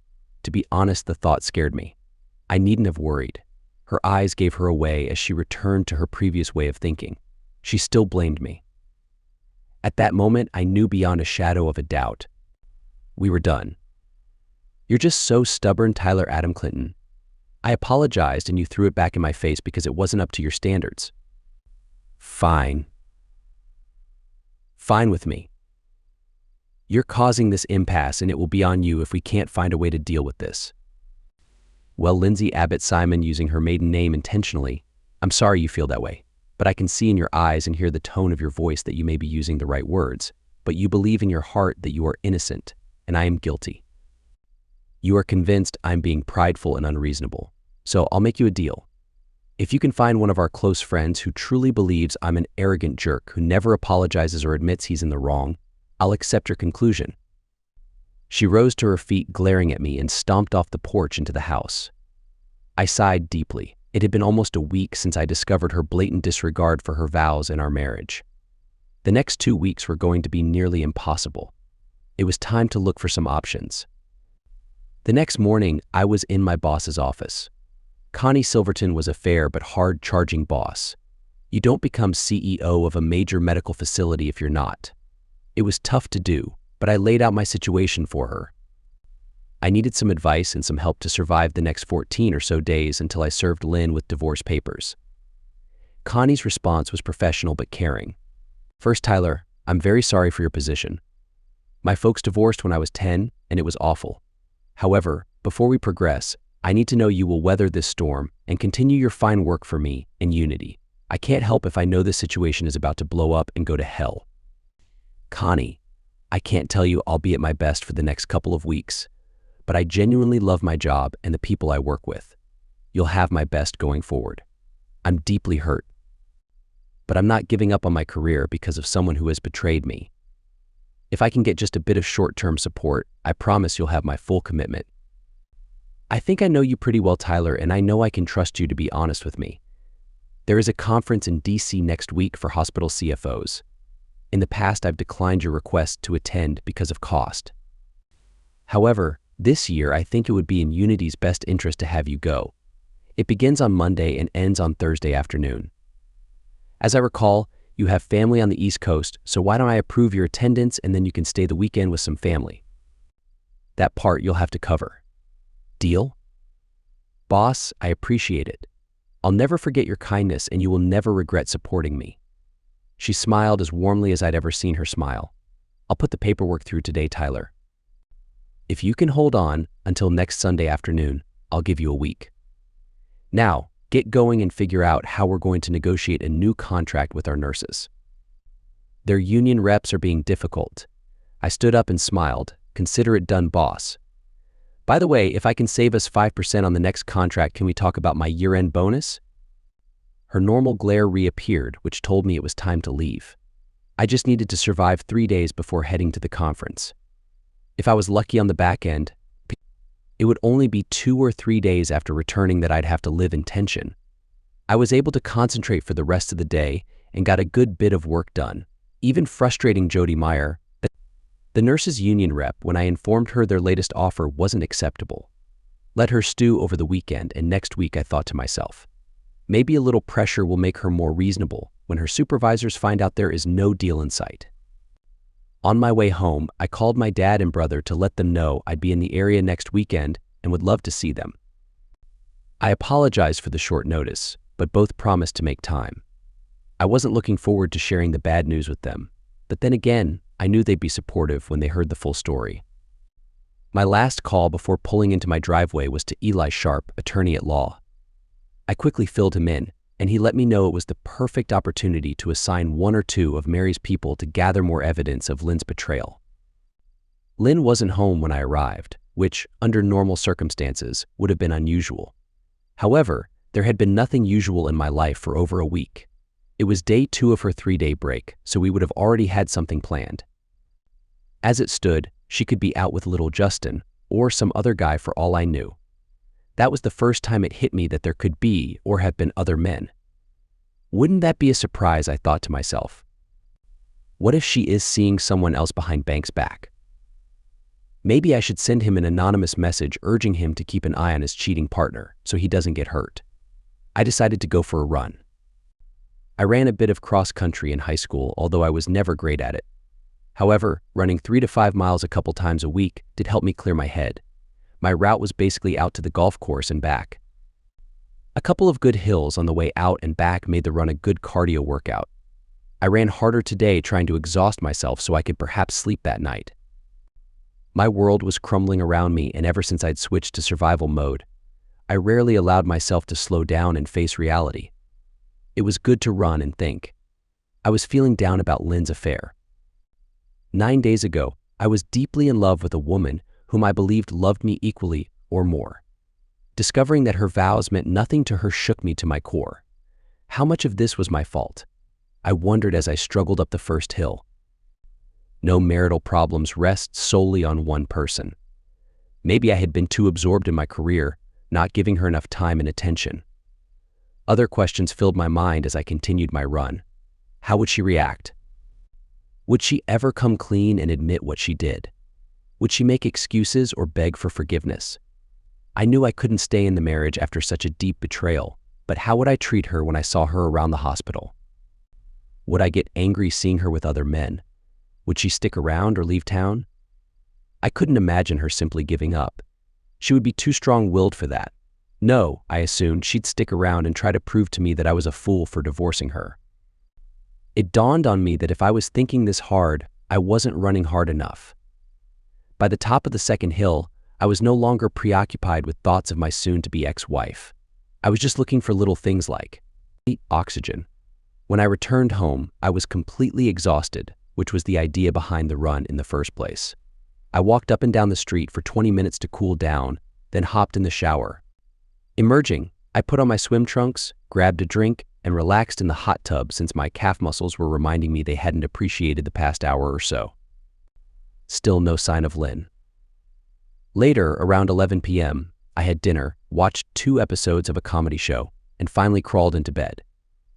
To be honest, the thought scared me. I needn't have worried. Her eyes gave her away as she returned to her previous way of thinking. She still blamed me. At that moment, I knew beyond a shadow of a doubt. We were done. You're just so stubborn, Tyler. Adam Clinton. I apologized and you threw it back in my face because it wasn't up to your standards. Fine. Fine with me. You're causing this impasse and it will be on you if we can't find a way to deal with this. Well, Lindsay Abbott Simon, using her maiden name intentionally, I'm sorry you feel that way, but I can see in your eyes and hear the tone of your voice that you may be using the right words, but you believe in your heart that you are innocent and I am guilty. You are convinced I'm being prideful and unreasonable, so I'll make you a deal. If you can find one of our close friends who truly believes I'm an arrogant jerk who never apologizes or admits he's in the wrong, I'll accept your conclusion. She rose to her feet, glaring at me, and stomped off the porch into the house. I sighed deeply. It had been almost a week since I discovered her blatant disregard for her vows and our marriage. The next 2 weeks were going to be nearly impossible. It was time to look for some options. The next morning, I was in my boss's office. Connie Silverton was a fair but hard-charging boss. You don't become CEO of a major medical facility if you're not. It was tough to do, but I laid out my situation for her. I needed some advice and some help to survive the next 14 or so days until I served Lynn with divorce papers. Connie's response was professional but caring. First, Tyler, I'm very sorry for your position. My folks divorced when I was 10, and it was awful. However, before we progress, I need to know you will weather this storm and continue your fine work for me and Unity. I can't help if I know this situation is about to blow up and go to hell. Connie, I can't tell you I'll be at my best for the next couple of weeks, but I genuinely love my job and the people I work with. You'll have my best going forward. I'm deeply hurt, but I'm not giving up on my career because of someone who has betrayed me. If I can get just a bit of short-term support, I promise you'll have my full commitment. I think I know you pretty well, Tyler, and I know I can trust you to be honest with me. There is a conference in DC next week for hospital CFOs. In the past, I've declined your request to attend because of cost. However, this year, I think it would be in Unity's best interest to have you go. It begins on Monday and ends on Thursday afternoon. As I recall, you have family on the East Coast, so why don't I approve your attendance and then you can stay the weekend with some family. That part you'll have to cover. Deal? Boss, I appreciate it. I'll never forget your kindness and you will never regret supporting me. She smiled as warmly as I'd ever seen her smile. I'll put the paperwork through today, Tyler. If you can hold on until next Sunday afternoon, I'll give you a week. Now, get going and figure out how we're going to negotiate a new contract with our nurses. Their union reps are being difficult. I stood up and smiled. Consider it done, boss. By the way, if I can save us 5% on the next contract, can we talk about my year-end bonus? Her normal glare reappeared, which told me it was time to leave. I just needed to survive 3 days before heading to the conference. If I was lucky on the back end, it would only be 2 or 3 days after returning that I'd have to live in tension. I was able to concentrate for the rest of the day and got a good bit of work done, even frustrating Jody Meyer, the nurses' union rep, when I informed her their latest offer wasn't acceptable. Let her stew over the weekend, and next week I thought to myself, maybe a little pressure will make her more reasonable when her supervisors find out there is no deal in sight. On my way home, I called my dad and brother to let them know I'd be in the area next weekend and would love to see them. I apologized for the short notice, but both promised to make time. I wasn't looking forward to sharing the bad news with them, but then again, I knew they'd be supportive when they heard the full story. My last call before pulling into my driveway was to Eli Sharp, attorney at law. I quickly filled him in, and he let me know it was the perfect opportunity to assign 1 or 2 of Mary's people to gather more evidence of Lynn's betrayal. Lynn wasn't home when I arrived, which, under normal circumstances, would have been unusual. However, there had been nothing usual in my life for over a week. It was day 2 of her 3-day break, so we would have already had something planned. As it stood, she could be out with little Justin, or some other guy for all I knew. That was the first time it hit me that there could be or have been other men. Wouldn't that be a surprise, I thought to myself. What if she is seeing someone else behind Bank's back? Maybe I should send him an anonymous message urging him to keep an eye on his cheating partner so he doesn't get hurt. I decided to go for a run. I ran a bit of cross-country in high school, although I was never great at it. However, running 3 to 5 miles a couple times a week did help me clear my head. My route was basically out to the golf course and back. A couple of good hills on the way out and back made the run a good cardio workout. I ran harder today trying to exhaust myself so I could perhaps sleep that night. My world was crumbling around me, and ever since I'd switched to survival mode, I rarely allowed myself to slow down and face reality. It was good to run and think. I was feeling down about Lynn's affair. 9 days ago, I was deeply in love with a woman whom I believed loved me equally or more. Discovering that her vows meant nothing to her shook me to my core. How much of this was my fault? I wondered as I struggled up the first hill. No marital problems rest solely on one person. Maybe I had been too absorbed in my career, not giving her enough time and attention. Other questions filled my mind as I continued my run. How would she react? Would she ever come clean and admit what she did? Would she make excuses or beg for forgiveness? I knew I couldn't stay in the marriage after such a deep betrayal, but how would I treat her when I saw her around the hospital? Would I get angry seeing her with other men? Would she stick around or leave town? I couldn't imagine her simply giving up. She would be too strong-willed for that. No, I assumed she'd stick around and try to prove to me that I was a fool for divorcing her. It dawned on me that if I was thinking this hard, I wasn't running hard enough. By the top of the second hill, I was no longer preoccupied with thoughts of my soon-to-be ex-wife. I was just looking for little things like oxygen. When I returned home, I was completely exhausted, which was the idea behind the run in the first place. I walked up and down the street for 20 minutes to cool down, then hopped in the shower. Emerging, I put on my swim trunks, grabbed a drink, and relaxed in the hot tub since my calf muscles were reminding me they hadn't appreciated the past hour or so. Still no sign of Lynn. Later, around 11 p.m., I had dinner, watched 2 episodes of a comedy show, and finally crawled into bed.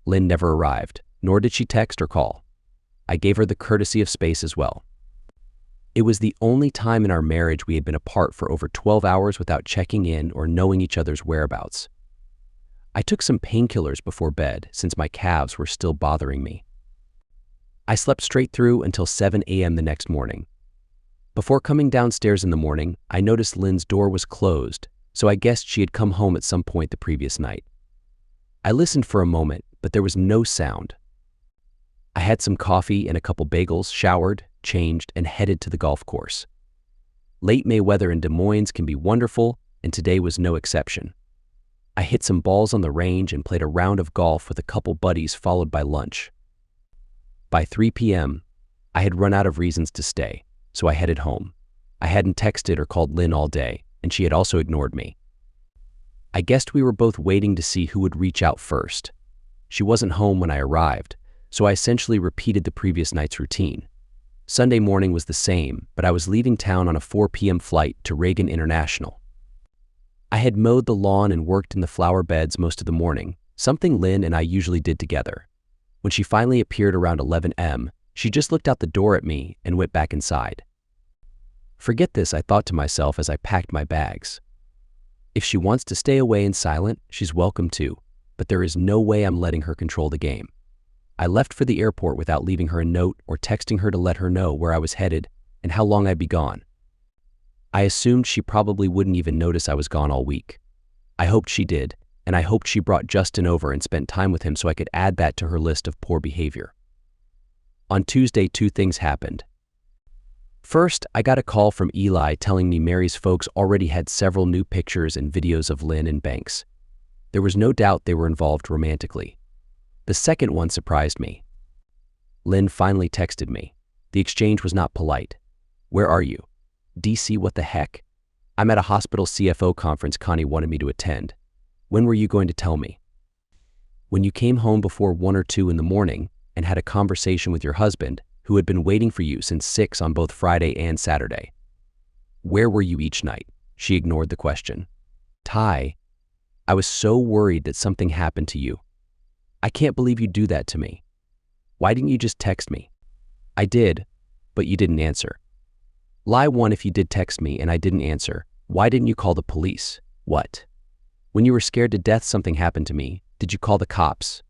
Lynn never arrived, nor did she text or call. I gave her the courtesy of space as well. It was the only time in our marriage we had been apart for over 12 hours without checking in or knowing each other's whereabouts. I took some painkillers before bed since my calves were still bothering me. I slept straight through until 7 a.m. the next morning. Before coming downstairs in the morning, I noticed Lynn's door was closed, so I guessed she had come home at some point the previous night. I listened for a moment, but there was no sound. I had some coffee and a couple bagels, showered, changed, and headed to the golf course. Late May weather in Des Moines can be wonderful, and today was no exception. I hit some balls on the range and played a round of golf with a couple buddies followed by lunch. By 3 p.m., I had run out of reasons to stay, so I headed home. I hadn't texted or called Lynn all day, and she had also ignored me. I guessed we were both waiting to see who would reach out first. She wasn't home when I arrived, so I essentially repeated the previous night's routine. Sunday morning was the same, but I was leaving town on a 4 p.m. flight to Reagan International. I had mowed the lawn and worked in the flower beds most of the morning, something Lynn and I usually did together. When she finally appeared around 11 a.m., she just looked out the door at me and went back inside. Forget this, I thought to myself as I packed my bags. If she wants to stay away and silent, she's welcome to, but there is no way I'm letting her control the game. I left for the airport without leaving her a note or texting her to let her know where I was headed and how long I'd be gone. I assumed she probably wouldn't even notice I was gone all week. I hoped she did, and I hoped she brought Justin over and spent time with him so I could add that to her list of poor behavior. On Tuesday, 2 things happened. First, I got a call from Eli telling me Mary's folks already had several new pictures and videos of Lynn and Banks. There was no doubt they were involved romantically. The second one surprised me. Lynn finally texted me. The exchange was not polite. "Where are you?" "DC, what the heck? I'm at a hospital CFO conference Connie wanted me to attend. When were you going to tell me?" "When you came home before 1 or 2 in the morning and had a conversation with your husband, who had been waiting for you since 6 on both Friday and Saturday." "Where were you each night?" She ignored the question. "Ty, I was so worried that something happened to you. I can't believe you'd do that to me. Why didn't you just text me?" "I did, but you didn't answer." "Lie 1, if you did text me and I didn't answer, why didn't you call the police?" "What? When you were scared to death something happened to me, did you call the cops?"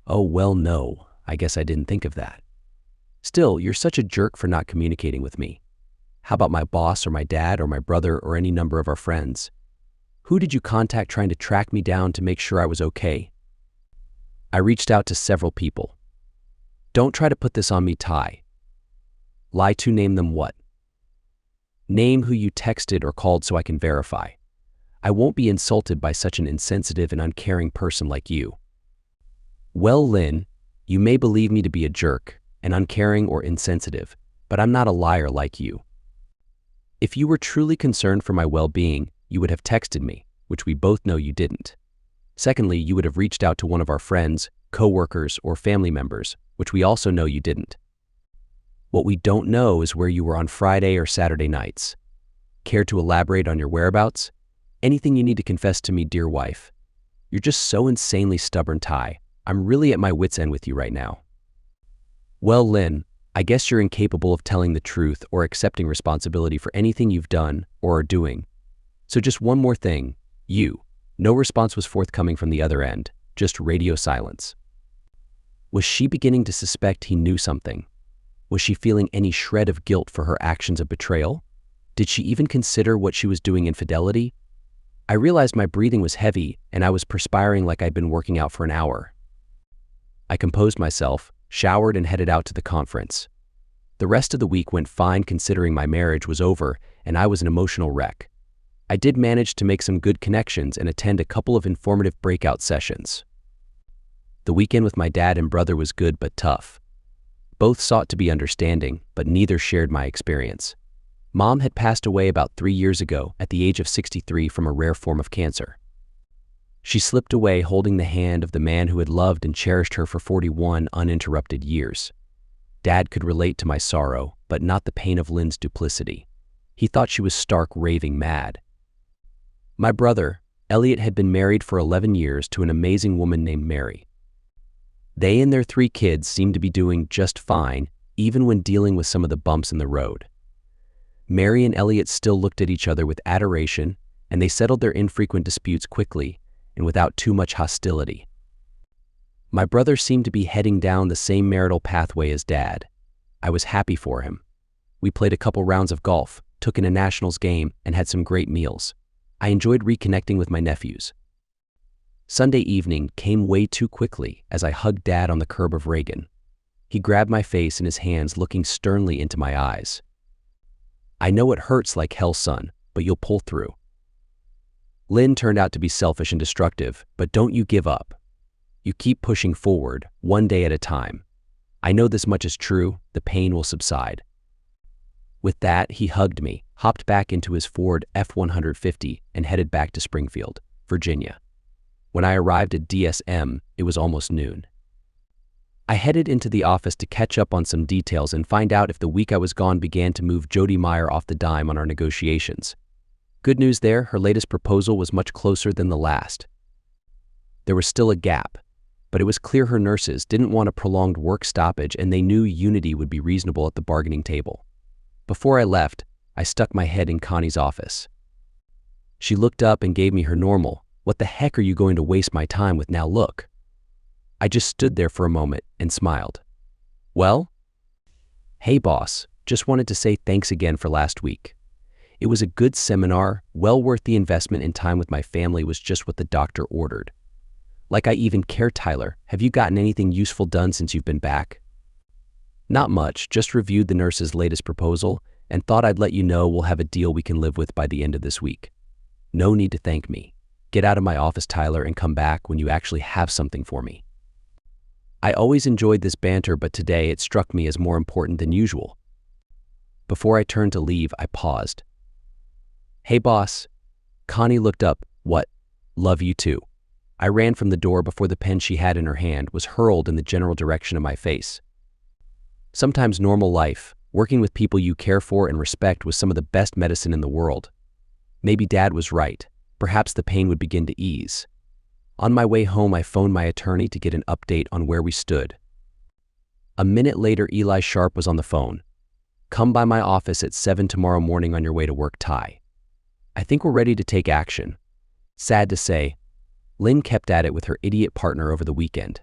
"Oh, well, no, I guess I didn't think of that." "Still, you're such a jerk for not communicating with me. How about my boss or my dad or my brother or any number of our friends? Who did you contact trying to track me down to make sure I was okay?" "I reached out to several people." "Don't try to put this on me, Ty." "Lie to, name them what?" "Name who you texted or called so I can verify. I won't be insulted by such an insensitive and uncaring person like you." "Well, Lynn, you may believe me to be a jerk, and uncaring or insensitive, but I'm not a liar like you. If you were truly concerned for my well-being, you would have texted me, which we both know you didn't. Secondly, you would have reached out to one of our friends, co-workers, or family members, which we also know you didn't. What we don't know is where you were on Friday or Saturday nights. Care to elaborate on your whereabouts? Anything you need to confess to me, dear wife? You're just so insanely stubborn, Ty. I'm really at my wit's end with you right now. Well, Lynn, I guess you're incapable of telling the truth or accepting responsibility for anything you've done or are doing. So just one more thing. No response was forthcoming from the other end, just radio silence. Was she beginning to suspect he knew something? Was she feeling any shred of guilt for her actions of betrayal? Did she even consider what she was doing infidelity? I realized my breathing was heavy and I was perspiring like I'd been working out for an hour. I composed myself, showered, and headed out to the conference. The rest of the week went fine considering my marriage was over and I was an emotional wreck. I did manage to make some good connections and attend a couple of informative breakout sessions. The weekend with my dad and brother was good but tough. Both sought to be understanding, but neither shared my experience. Mom had passed away about 3 years ago at the age of 63 from a rare form of cancer. She slipped away holding the hand of the man who had loved and cherished her for 41 uninterrupted years. Dad could relate to my sorrow, but not the pain of Lynn's duplicity. He thought she was stark raving mad. My brother, Elliot, had been married for 11 years to an amazing woman named Mary. They and their 3 kids seemed to be doing just fine, even when dealing with some of the bumps in the road. Mary and Elliot still looked at each other with adoration, and they settled their infrequent disputes quickly and without too much hostility. My brother seemed to be heading down the same marital pathway as Dad. I was happy for him. We played a couple rounds of golf, took in a nationals game, and had some great meals. I enjoyed reconnecting with my nephews. Sunday evening came way too quickly as I hugged Dad on the curb of Reagan. He grabbed my face in his hands, looking sternly into my eyes. I know it hurts like hell, son, but you'll pull through. Lynn turned out to be selfish and destructive, but don't you give up. You keep pushing forward, one day at a time. I know this much is true, the pain will subside. With that, he hugged me, hopped back into his Ford F-150, and headed back to Springfield, Virginia. When I arrived at DSM, it was almost noon. I headed into the office to catch up on some details and find out if the week I was gone began to move Jody Meyer off the dime on our negotiations. Good news there, her latest proposal was much closer than the last. There was still a gap, but it was clear her nurses didn't want a prolonged work stoppage and they knew unity would be reasonable at the bargaining table. Before I left, I stuck my head in Connie's office. She looked up and gave me her normal, "What the heck are you going to waste my time with now look?" I just stood there for a moment and smiled. "Well?" "Hey boss, just wanted to say thanks again for last week. It was a good seminar, well worth the investment, and time with my family was just what the doctor ordered. Like I even care, Tyler. Have you gotten anything useful done since you've been back?" "Not much, just reviewed the nurse's latest proposal and thought I'd let you know we'll have a deal we can live with by the end of this week. No need to thank me. Get out of my office, Tyler, and come back when you actually have something for me." I always enjoyed this banter, but today it struck me as more important than usual. Before I turned to leave, I paused. "Hey boss." Connie looked up. "What? Love you too." I ran from the door before the pen she had in her hand was hurled in the general direction of my face. Sometimes normal life, working with people you care for and respect, was some of the best medicine in the world. Maybe Dad was right. Perhaps the pain would begin to ease. On my way home, I phoned my attorney to get an update on where we stood. A minute later, Eli Sharp was on the phone. "Come by my office at 7 tomorrow morning on your way to work, Ty. I think we're ready to take action." Sad to say, Lynn kept at it with her idiot partner over the weekend.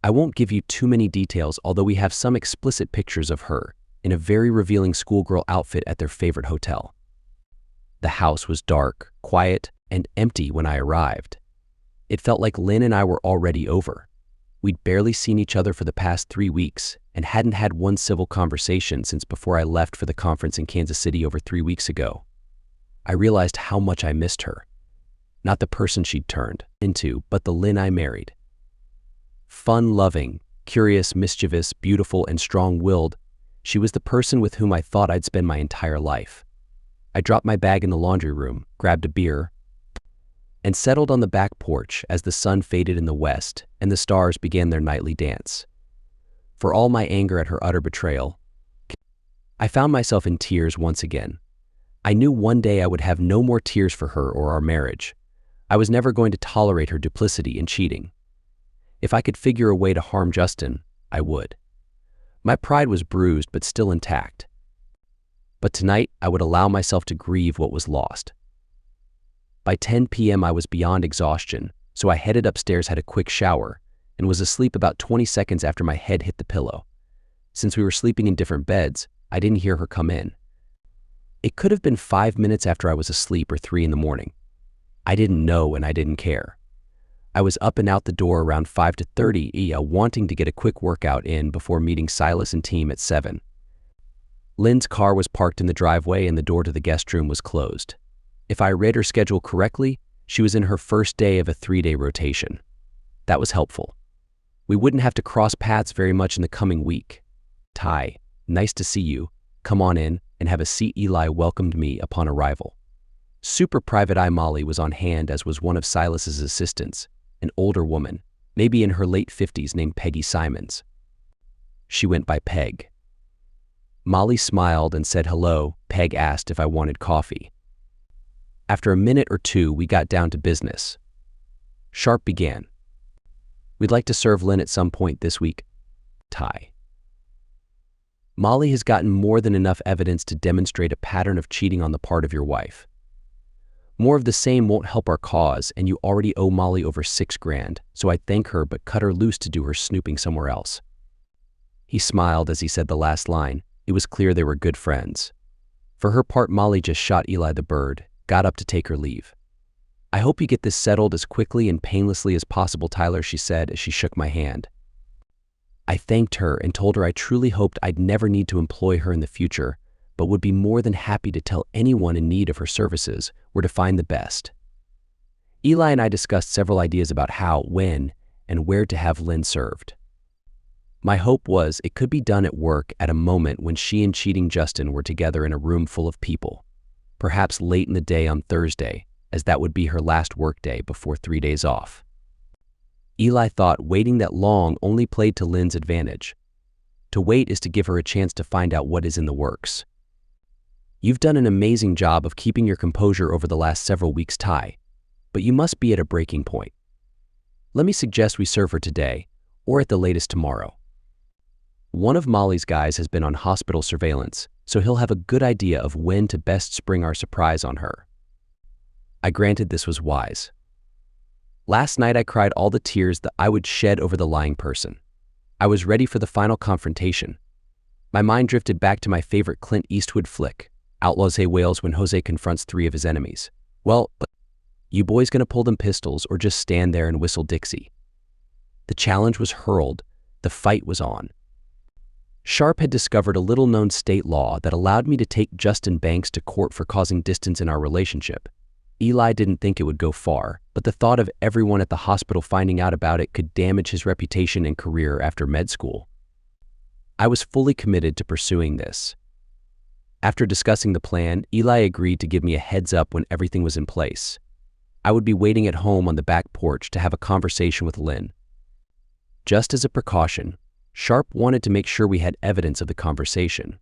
I won't give you too many details, although we have some explicit pictures of her in a very revealing schoolgirl outfit at their favorite hotel. The house was dark, quiet, and empty when I arrived. It felt like Lynn and I were already over. We'd barely seen each other for the past 3 weeks and hadn't had one civil conversation since before I left for the conference in Kansas City over 3 weeks ago. I realized how much I missed her. Not the person she'd turned into, but the Lynn I married. Fun-loving, curious, mischievous, beautiful, and strong-willed, she was the person with whom I thought I'd spend my entire life. I dropped my bag in the laundry room, grabbed a beer, and settled on the back porch as the sun faded in the west and the stars began their nightly dance. For all my anger at her utter betrayal, I found myself in tears once again. I knew one day I would have no more tears for her or our marriage. I was never going to tolerate her duplicity and cheating. If I could figure a way to harm Justin, I would. My pride was bruised but still intact. But tonight, I would allow myself to grieve what was lost. By 10 p.m. I was beyond exhaustion, so I headed upstairs, had a quick shower, and was asleep about 20 seconds after my head hit the pillow. Since we were sleeping in different beds, I didn't hear her come in. It could have been 5 minutes after I was asleep or 3 in the morning. I didn't know and I didn't care. I was up and out the door around 5:30 wanting to get a quick workout in before meeting Silas and team at 7. Lynn's car was parked in the driveway and the door to the guest room was closed. If I read her schedule correctly, she was in her first day of a 3-day rotation. That was helpful. We wouldn't have to cross paths very much in the coming week. Ty, nice to see you. Come on in and have a seat. Eli welcomed me upon arrival. Super Private Eye Molly was on hand, as was one of Silas's assistants, an older woman, maybe in her late 50s, named Peggy Simons. She went by Peg. Molly smiled and said hello. Peg asked if I wanted coffee. After a minute or two, we got down to business. Sharp began. We'd like to serve Lynn at some point this week. Ty. Molly has gotten more than enough evidence to demonstrate a pattern of cheating on the part of your wife. More of the same won't help our cause, and you already owe Molly over $6,000, so I'd thank her but cut her loose to do her snooping somewhere else. He smiled as he said the last line. It was clear they were good friends. For her part, Molly just shot Eli the bird, got up to take her leave. I hope you get this settled as quickly and painlessly as possible, Tyler, she said as she shook my hand. I thanked her and told her I truly hoped I'd never need to employ her in the future, but would be more than happy to tell anyone in need of her services where to find the best. Eli and I discussed several ideas about how, when, and where to have Lynn served. My hope was it could be done at work at a moment when she and cheating Justin were together in a room full of people, perhaps late in the day on Thursday, as that would be her last workday before 3 days off. Eli thought waiting that long only played to Lynn's advantage. To wait is to give her a chance to find out what is in the works. You've done an amazing job of keeping your composure over the last several weeks, Ty, but you must be at a breaking point. Let me suggest we serve her today, or at the latest tomorrow. One of Molly's guys has been on hospital surveillance, so he'll have a good idea of when to best spring our surprise on her. I granted this was wise. Last night I cried all the tears that I would shed over the lying person. I was ready for the final confrontation. My mind drifted back to my favorite Clint Eastwood flick, Outlaws Say Wales, when Jose confronts 3 of his enemies. Well, you boys gonna pull them pistols or just stand there and whistle Dixie? The challenge was hurled. The fight was on. Sharp had discovered a little-known state law that allowed me to take Justin Banks to court for causing distance in our relationship. Eli didn't think it would go far, but the thought of everyone at the hospital finding out about it could damage his reputation and career after med school. I was fully committed to pursuing this. After discussing the plan, Eli agreed to give me a heads up when everything was in place. I would be waiting at home on the back porch to have a conversation with Lynn. Just as a precaution, Sharp wanted to make sure we had evidence of the conversation.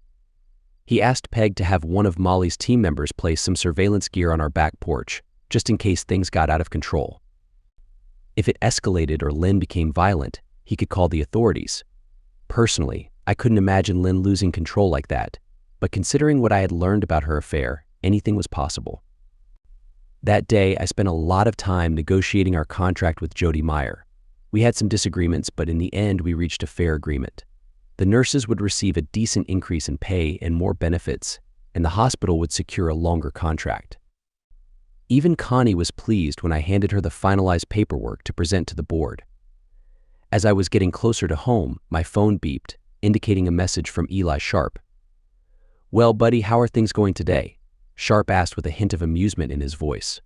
He asked Peg to have one of Molly's team members place some surveillance gear on our back porch, just in case things got out of control. If it escalated or Lynn became violent, he could call the authorities. Personally, I couldn't imagine Lynn losing control like that, but considering what I had learned about her affair, anything was possible. That day, I spent a lot of time negotiating our contract with Jody Meyer. We had some disagreements, but in the end, we reached a fair agreement. The nurses would receive a decent increase in pay and more benefits, and the hospital would secure a longer contract. Even Connie was pleased when I handed her the finalized paperwork to present to the board. As I was getting closer to home, my phone beeped, indicating a message from Eli Sharp. "Well, buddy, how are things going today?" Sharp asked with a hint of amusement in his voice.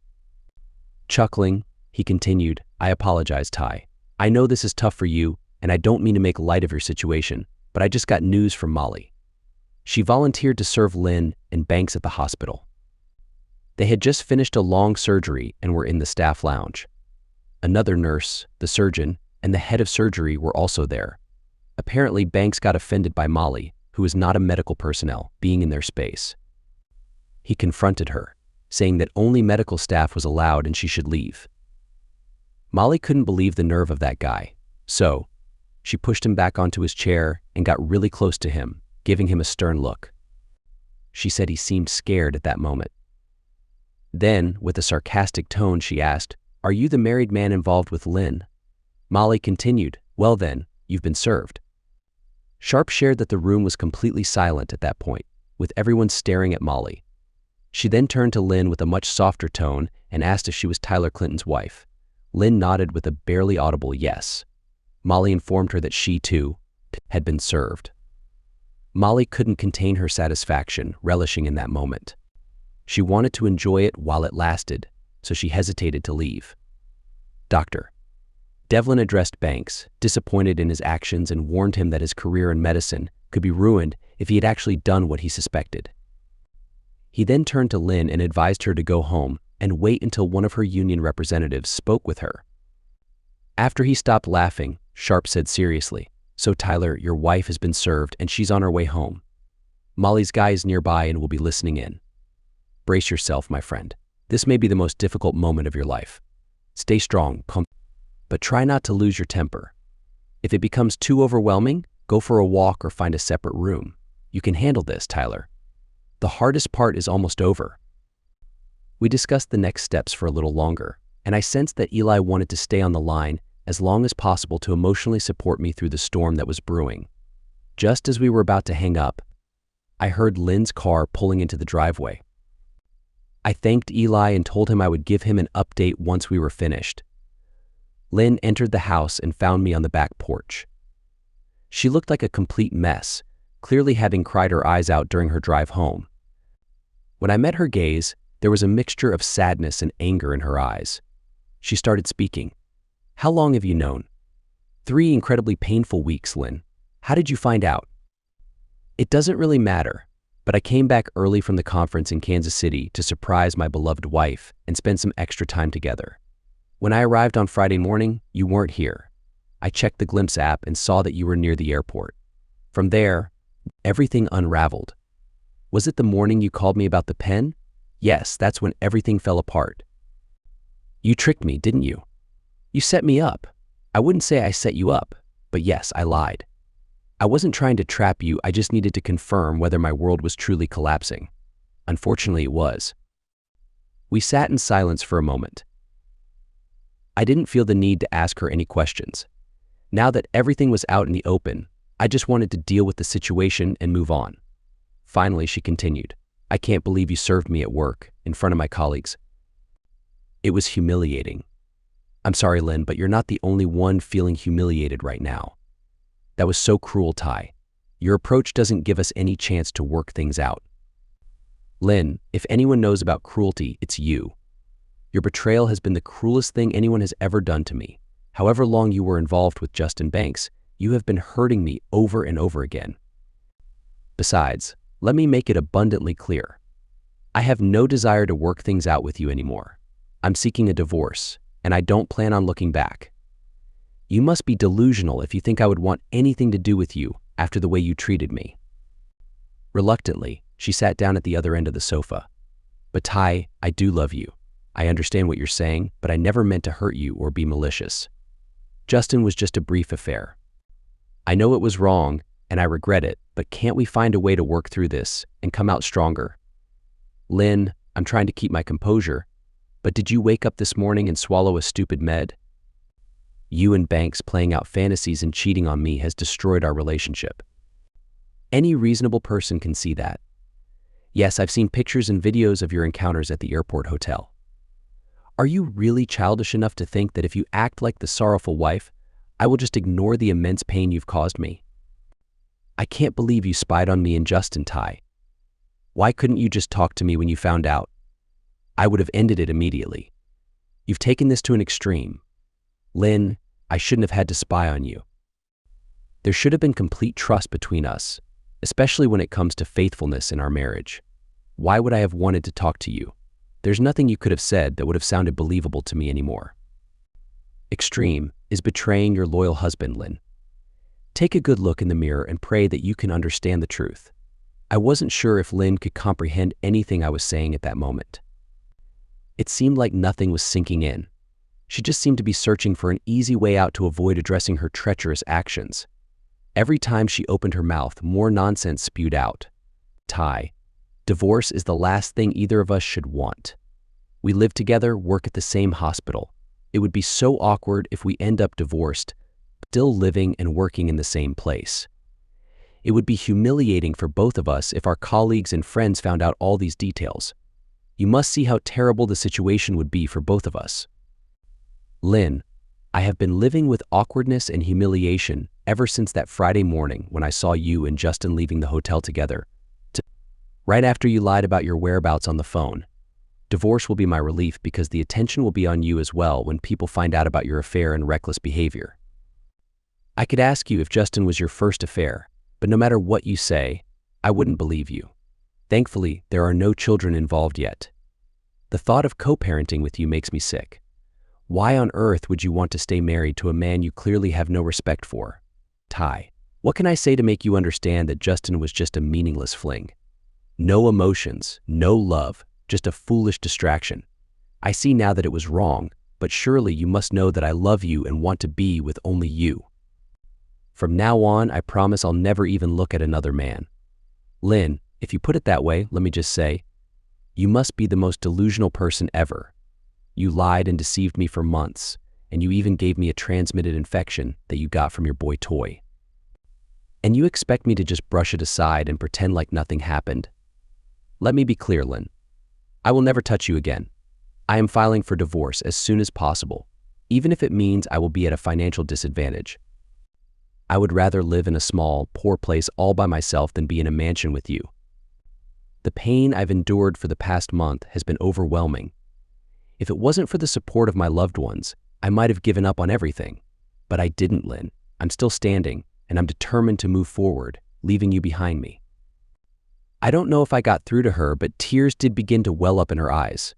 Chuckling, he continued, "I apologize, Ty. I know this is tough for you, and I don't mean to make light of your situation, but I just got news from Molly. She volunteered to serve Lynn and Banks at the hospital." They had just finished a long surgery and were in the staff lounge. Another nurse, the surgeon, and the head of surgery were also there. Apparently, Banks got offended by Molly, who is not a medical personnel, being in their space. He confronted her, saying that only medical staff was allowed and she should leave. Molly couldn't believe the nerve of that guy, so she pushed him back onto his chair and got really close to him, giving him a stern look. She said he seemed scared at that moment. Then, with a sarcastic tone, she asked, "Are you the married man involved with Lynn?" Molly continued, "Well then, you've been served." Sharp shared that the room was completely silent at that point, with everyone staring at Molly. She then turned to Lynn with a much softer tone and asked if she was Tyler Clinton's wife. Lynn nodded with a barely audible yes. Molly informed her that she, too, had been served. Molly couldn't contain her satisfaction, relishing in that moment. She wanted to enjoy it while it lasted, so she hesitated to leave. Dr. Devlin addressed Banks, disappointed in his actions, and warned him that his career in medicine could be ruined if he had actually done what he suspected. He then turned to Lynn and advised her to go home and wait until one of her union representatives spoke with her. After he stopped laughing, Sharp said seriously, "So Tyler, your wife has been served and she's on her way home. Molly's guy is nearby and will be listening in. Brace yourself, my friend. This may be the most difficult moment of your life. Stay strong, but try not to lose your temper. If it becomes too overwhelming, go for a walk or find a separate room. You can handle this, Tyler. The hardest part is almost over." We discussed the next steps for a little longer, and I sensed that Eli wanted to stay on the line as long as possible to emotionally support me through the storm that was brewing. Just as we were about to hang up, I heard Lynn's car pulling into the driveway. I thanked Eli and told him I would give him an update once we were finished. Lynn entered the house and found me on the back porch. She looked like a complete mess, clearly having cried her eyes out during her drive home. When I met her gaze, there was a mixture of sadness and anger in her eyes. She started speaking. "How long have you known?" "3 incredibly painful weeks, Lynn. How did you find out?" "It doesn't really matter, but I came back early from the conference in Kansas City to surprise my beloved wife and spend some extra time together. When I arrived on Friday morning, you weren't here. I checked the Glimpse app and saw that you were near the airport. From there, everything unraveled. Was it the morning you called me about the pen? Yes, that's when everything fell apart. You tricked me, didn't you? You set me up. I wouldn't say I set you up, but yes, I lied. I wasn't trying to trap you, I just needed to confirm whether my world was truly collapsing. Unfortunately, it was." We sat in silence for a moment. I didn't feel the need to ask her any questions. Now that everything was out in the open, I just wanted to deal with the situation and move on. Finally, she continued, "I can't believe you served me at work, in front of my colleagues. It was humiliating. I'm sorry, Lynn, but you're not the only one feeling humiliated right now. That was so cruel, Ty. Your approach doesn't give us any chance to work things out. Lynn, if anyone knows about cruelty, it's you. Your betrayal has been the cruelest thing anyone has ever done to me. However long you were involved with Justin Banks, you have been hurting me over and over again. Besides, let me make it abundantly clear. I have no desire to work things out with you anymore. I'm seeking a divorce, and I don't plan on looking back. You must be delusional if you think I would want anything to do with you after the way you treated me." Reluctantly, she sat down at the other end of the sofa. "But Ty, I do love you. I understand what you're saying, but I never meant to hurt you or be malicious. Justin was just a brief affair. I know it was wrong, and I regret it, but can't we find a way to work through this and come out stronger? Lynn, I'm trying to keep my composure, but did you wake up this morning and swallow a stupid med? You and Banks playing out fantasies and cheating on me has destroyed our relationship. Any reasonable person can see that. Yes, I've seen pictures and videos of your encounters at the airport hotel. Are you really childish enough to think that if you act like the sorrowful wife, I will just ignore the immense pain you've caused me? I can't believe you spied on me and Justin, Ty. Why couldn't you just talk to me when you found out? I would have ended it immediately. You've taken this to an extreme. Lynn, I shouldn't have had to spy on you. There should have been complete trust between us, especially when it comes to faithfulness in our marriage. Why would I have wanted to talk to you? There's nothing you could have said that would have sounded believable to me anymore. Extreme is betraying your loyal husband, Lynn. Take a good look in the mirror and pray that you can understand the truth. I wasn't sure if Lynn could comprehend anything I was saying at that moment. It seemed like nothing was sinking in. She just seemed to be searching for an easy way out to avoid addressing her treacherous actions. Every time she opened her mouth, more nonsense spewed out. Ty, divorce is the last thing either of us should want. We live together, work at the same hospital. It would be so awkward if we end up divorced, still living and working in the same place. It would be humiliating for both of us if our colleagues and friends found out all these details. You must see how terrible the situation would be for both of us. Lynn, I have been living with awkwardness and humiliation ever since that Friday morning when I saw you and Justin leaving the hotel together. Right after you lied about your whereabouts on the phone. Divorce will be my relief because the attention will be on you as well when people find out about your affair and reckless behavior. I could ask you if Justin was your first affair, but no matter what you say, I wouldn't believe you. Thankfully, there are no children involved yet. The thought of co-parenting with you makes me sick. Why on earth would you want to stay married to a man you clearly have no respect for? Ty, what can I say to make you understand that Justin was just a meaningless fling? No emotions, no love, just a foolish distraction. I see now that it was wrong, but surely you must know that I love you and want to be with only you. From now on, I promise I'll never even look at another man. Lynn, if you put it that way, let me just say, you must be the most delusional person ever. You lied and deceived me for months, and you even gave me a transmitted infection that you got from your boy toy. And you expect me to just brush it aside and pretend like nothing happened? Let me be clear, Lynn. I will never touch you again. I am filing for divorce as soon as possible, even if it means I will be at a financial disadvantage. I would rather live in a small, poor place all by myself than be in a mansion with you. The pain I've endured for the past month has been overwhelming. If it wasn't for the support of my loved ones, I might have given up on everything. But I didn't, Lynn. I'm still standing, and I'm determined to move forward, leaving you behind me. I don't know if I got through to her, but tears did begin to well up in her eyes.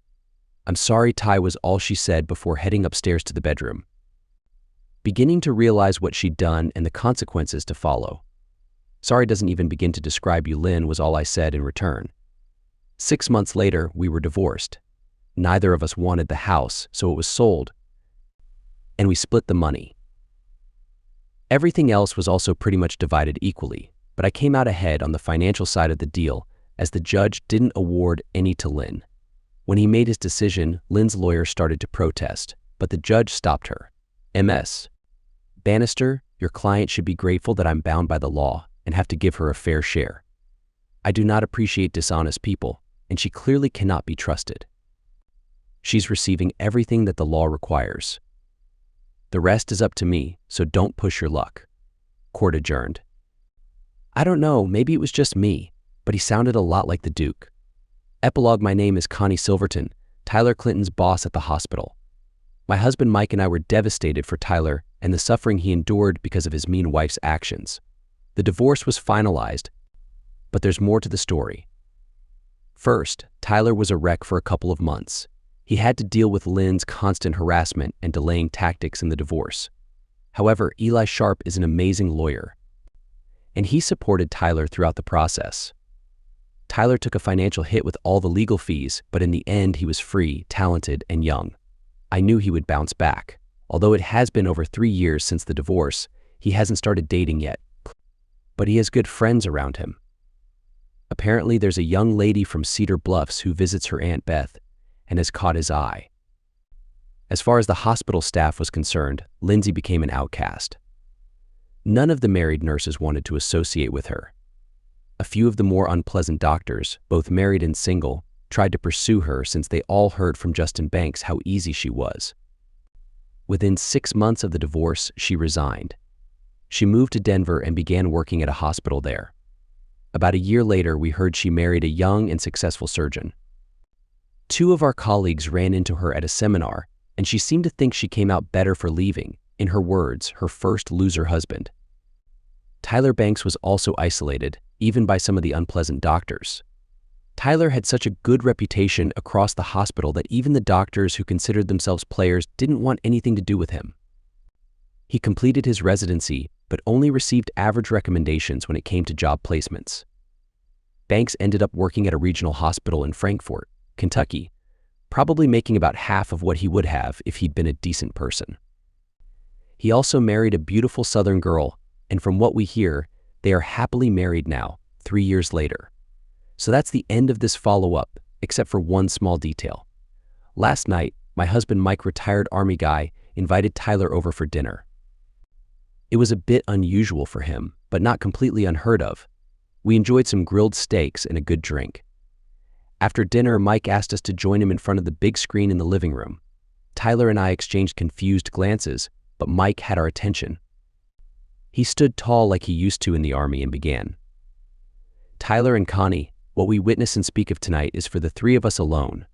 I'm sorry, Ty, was all she said before heading upstairs to the bedroom. Beginning to realize what she'd done and the consequences to follow. Sorry doesn't even begin to describe you, Lynn, was all I said in return. 6 months later, we were divorced. Neither of us wanted the house, so it was sold, and we split the money. Everything else was also pretty much divided equally, but I came out ahead on the financial side of the deal as the judge didn't award any to Lynn. When he made his decision, Lynn's lawyer started to protest, but the judge stopped her. Ms. Bannister, your client should be grateful that I'm bound by the law and have to give her a fair share. I do not appreciate dishonest people, and she clearly cannot be trusted. She's receiving everything that the law requires. The rest is up to me, so don't push your luck. Court adjourned. I don't know, maybe it was just me, but he sounded a lot like the Duke. Epilogue: my name is Connie Silverton, Tyler Clinton's boss at the hospital. My husband Mike and I were devastated for Tyler and the suffering he endured because of his mean wife's actions. The divorce was finalized, but there's more to the story. First, Tyler was a wreck for a couple of months. He had to deal with Lynn's constant harassment and delaying tactics in the divorce. However, Eli Sharp is an amazing lawyer, and he supported Tyler throughout the process. Tyler took a financial hit with all the legal fees, but in the end he was free, talented, and young. I knew he would bounce back. Although it has been over 3 years since the divorce, he hasn't started dating yet. But he has good friends around him. Apparently there's a young lady from Cedar Bluffs who visits her Aunt Beth and has caught his eye. As far as the hospital staff was concerned, Lindsay became an outcast. None of the married nurses wanted to associate with her. A few of the more unpleasant doctors, both married and single, tried to pursue her since they all heard from Justin Banks how easy she was. Within 6 months of the divorce, she resigned. She moved to Denver and began working at a hospital there. About a year later, we heard she married a young and successful surgeon. 2 of our colleagues ran into her at a seminar, and she seemed to think she came out better for leaving, in her words, her first loser husband. Tyler Banks was also isolated, even by some of the unpleasant doctors. Tyler had such a good reputation across the hospital that even the doctors who considered themselves players didn't want anything to do with him. He completed his residency, but only received average recommendations when it came to job placements. Banks ended up working at a regional hospital in Frankfort, Kentucky, probably making about half of what he would have if he'd been a decent person. He also married a beautiful Southern girl, and from what we hear, they are happily married now, 3 years later. So that's the end of this follow-up, except for one small detail. Last night, my husband Mike, retired Army guy, invited Tyler over for dinner. It was a bit unusual for him, but not completely unheard of. We enjoyed some grilled steaks and a good drink. After dinner, Mike asked us to join him in front of the big screen in the living room. Tyler and I exchanged confused glances, but Mike had our attention. He stood tall like he used to in the Army and began. Tyler and Connie, what we witness and speak of tonight is for the three of us alone.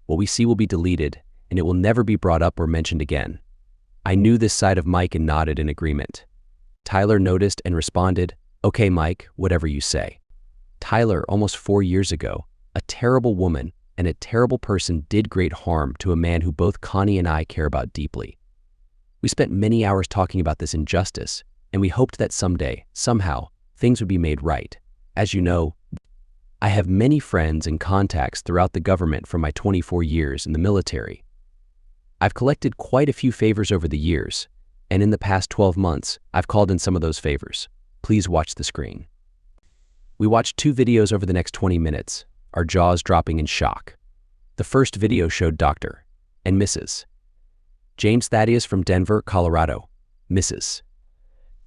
What we see will be deleted, and it will never be brought up or mentioned again. I knew this side of Mike and nodded in agreement. Tyler noticed and responded, "Okay, Mike, whatever you say." Tyler, almost 4 years ago, a terrible woman and a terrible person, did great harm to a man who both Connie and I care about deeply. We spent many hours talking about this injustice, and we hoped that someday, somehow, things would be made right. As you know, I have many friends and contacts throughout the government from my 24 years in the military. I've collected quite a few favors over the years, and in the past 12 months, I've called in some of those favors. Please watch the screen. We watched 2 videos over the next 20 minutes, our jaws dropping in shock. The first video showed Dr. and Mrs. James Thaddeus from Denver, Colorado. Mrs.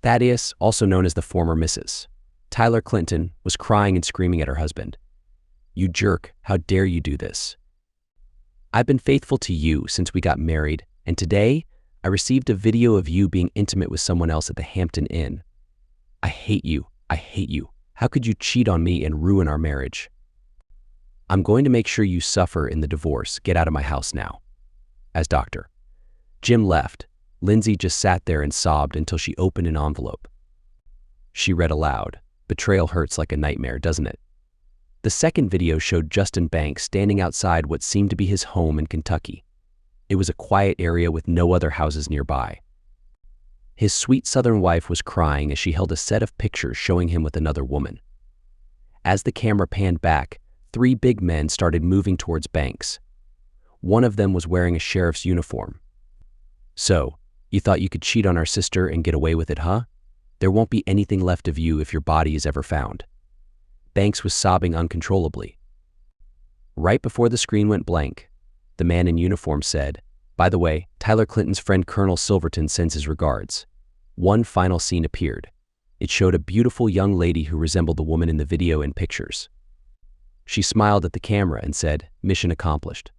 Thaddeus, also known as the former Mrs. Tyler Clinton, was crying and screaming at her husband. "You jerk, how dare you do this? I've been faithful to you since we got married, and today I received a video of you being intimate with someone else at the Hampton Inn. I hate you, I hate you. How could you cheat on me and ruin our marriage? I'm going to make sure you suffer in the divorce. Get out of my house now." As Dr. Jim left, Lindsay just sat there and sobbed until she opened an envelope. She read aloud, "Betrayal hurts like a nightmare, doesn't it?" The second video showed Justin Banks standing outside what seemed to be his home in Kentucky. It was a quiet area with no other houses nearby. His sweet Southern wife was crying as she held a set of pictures showing him with another woman. As the camera panned back, 3 big men started moving towards Banks. One of them was wearing a sheriff's uniform. "So, you thought you could cheat on our sister and get away with it, huh? There won't be anything left of you if your body is ever found." Banks was sobbing uncontrollably. Right before the screen went blank, the man in uniform said, "By the way, Tyler Clinton's friend Colonel Silverton sends his regards." One final scene appeared. It showed a beautiful young lady who resembled the woman in the video and pictures. She smiled at the camera and said, "Mission accomplished."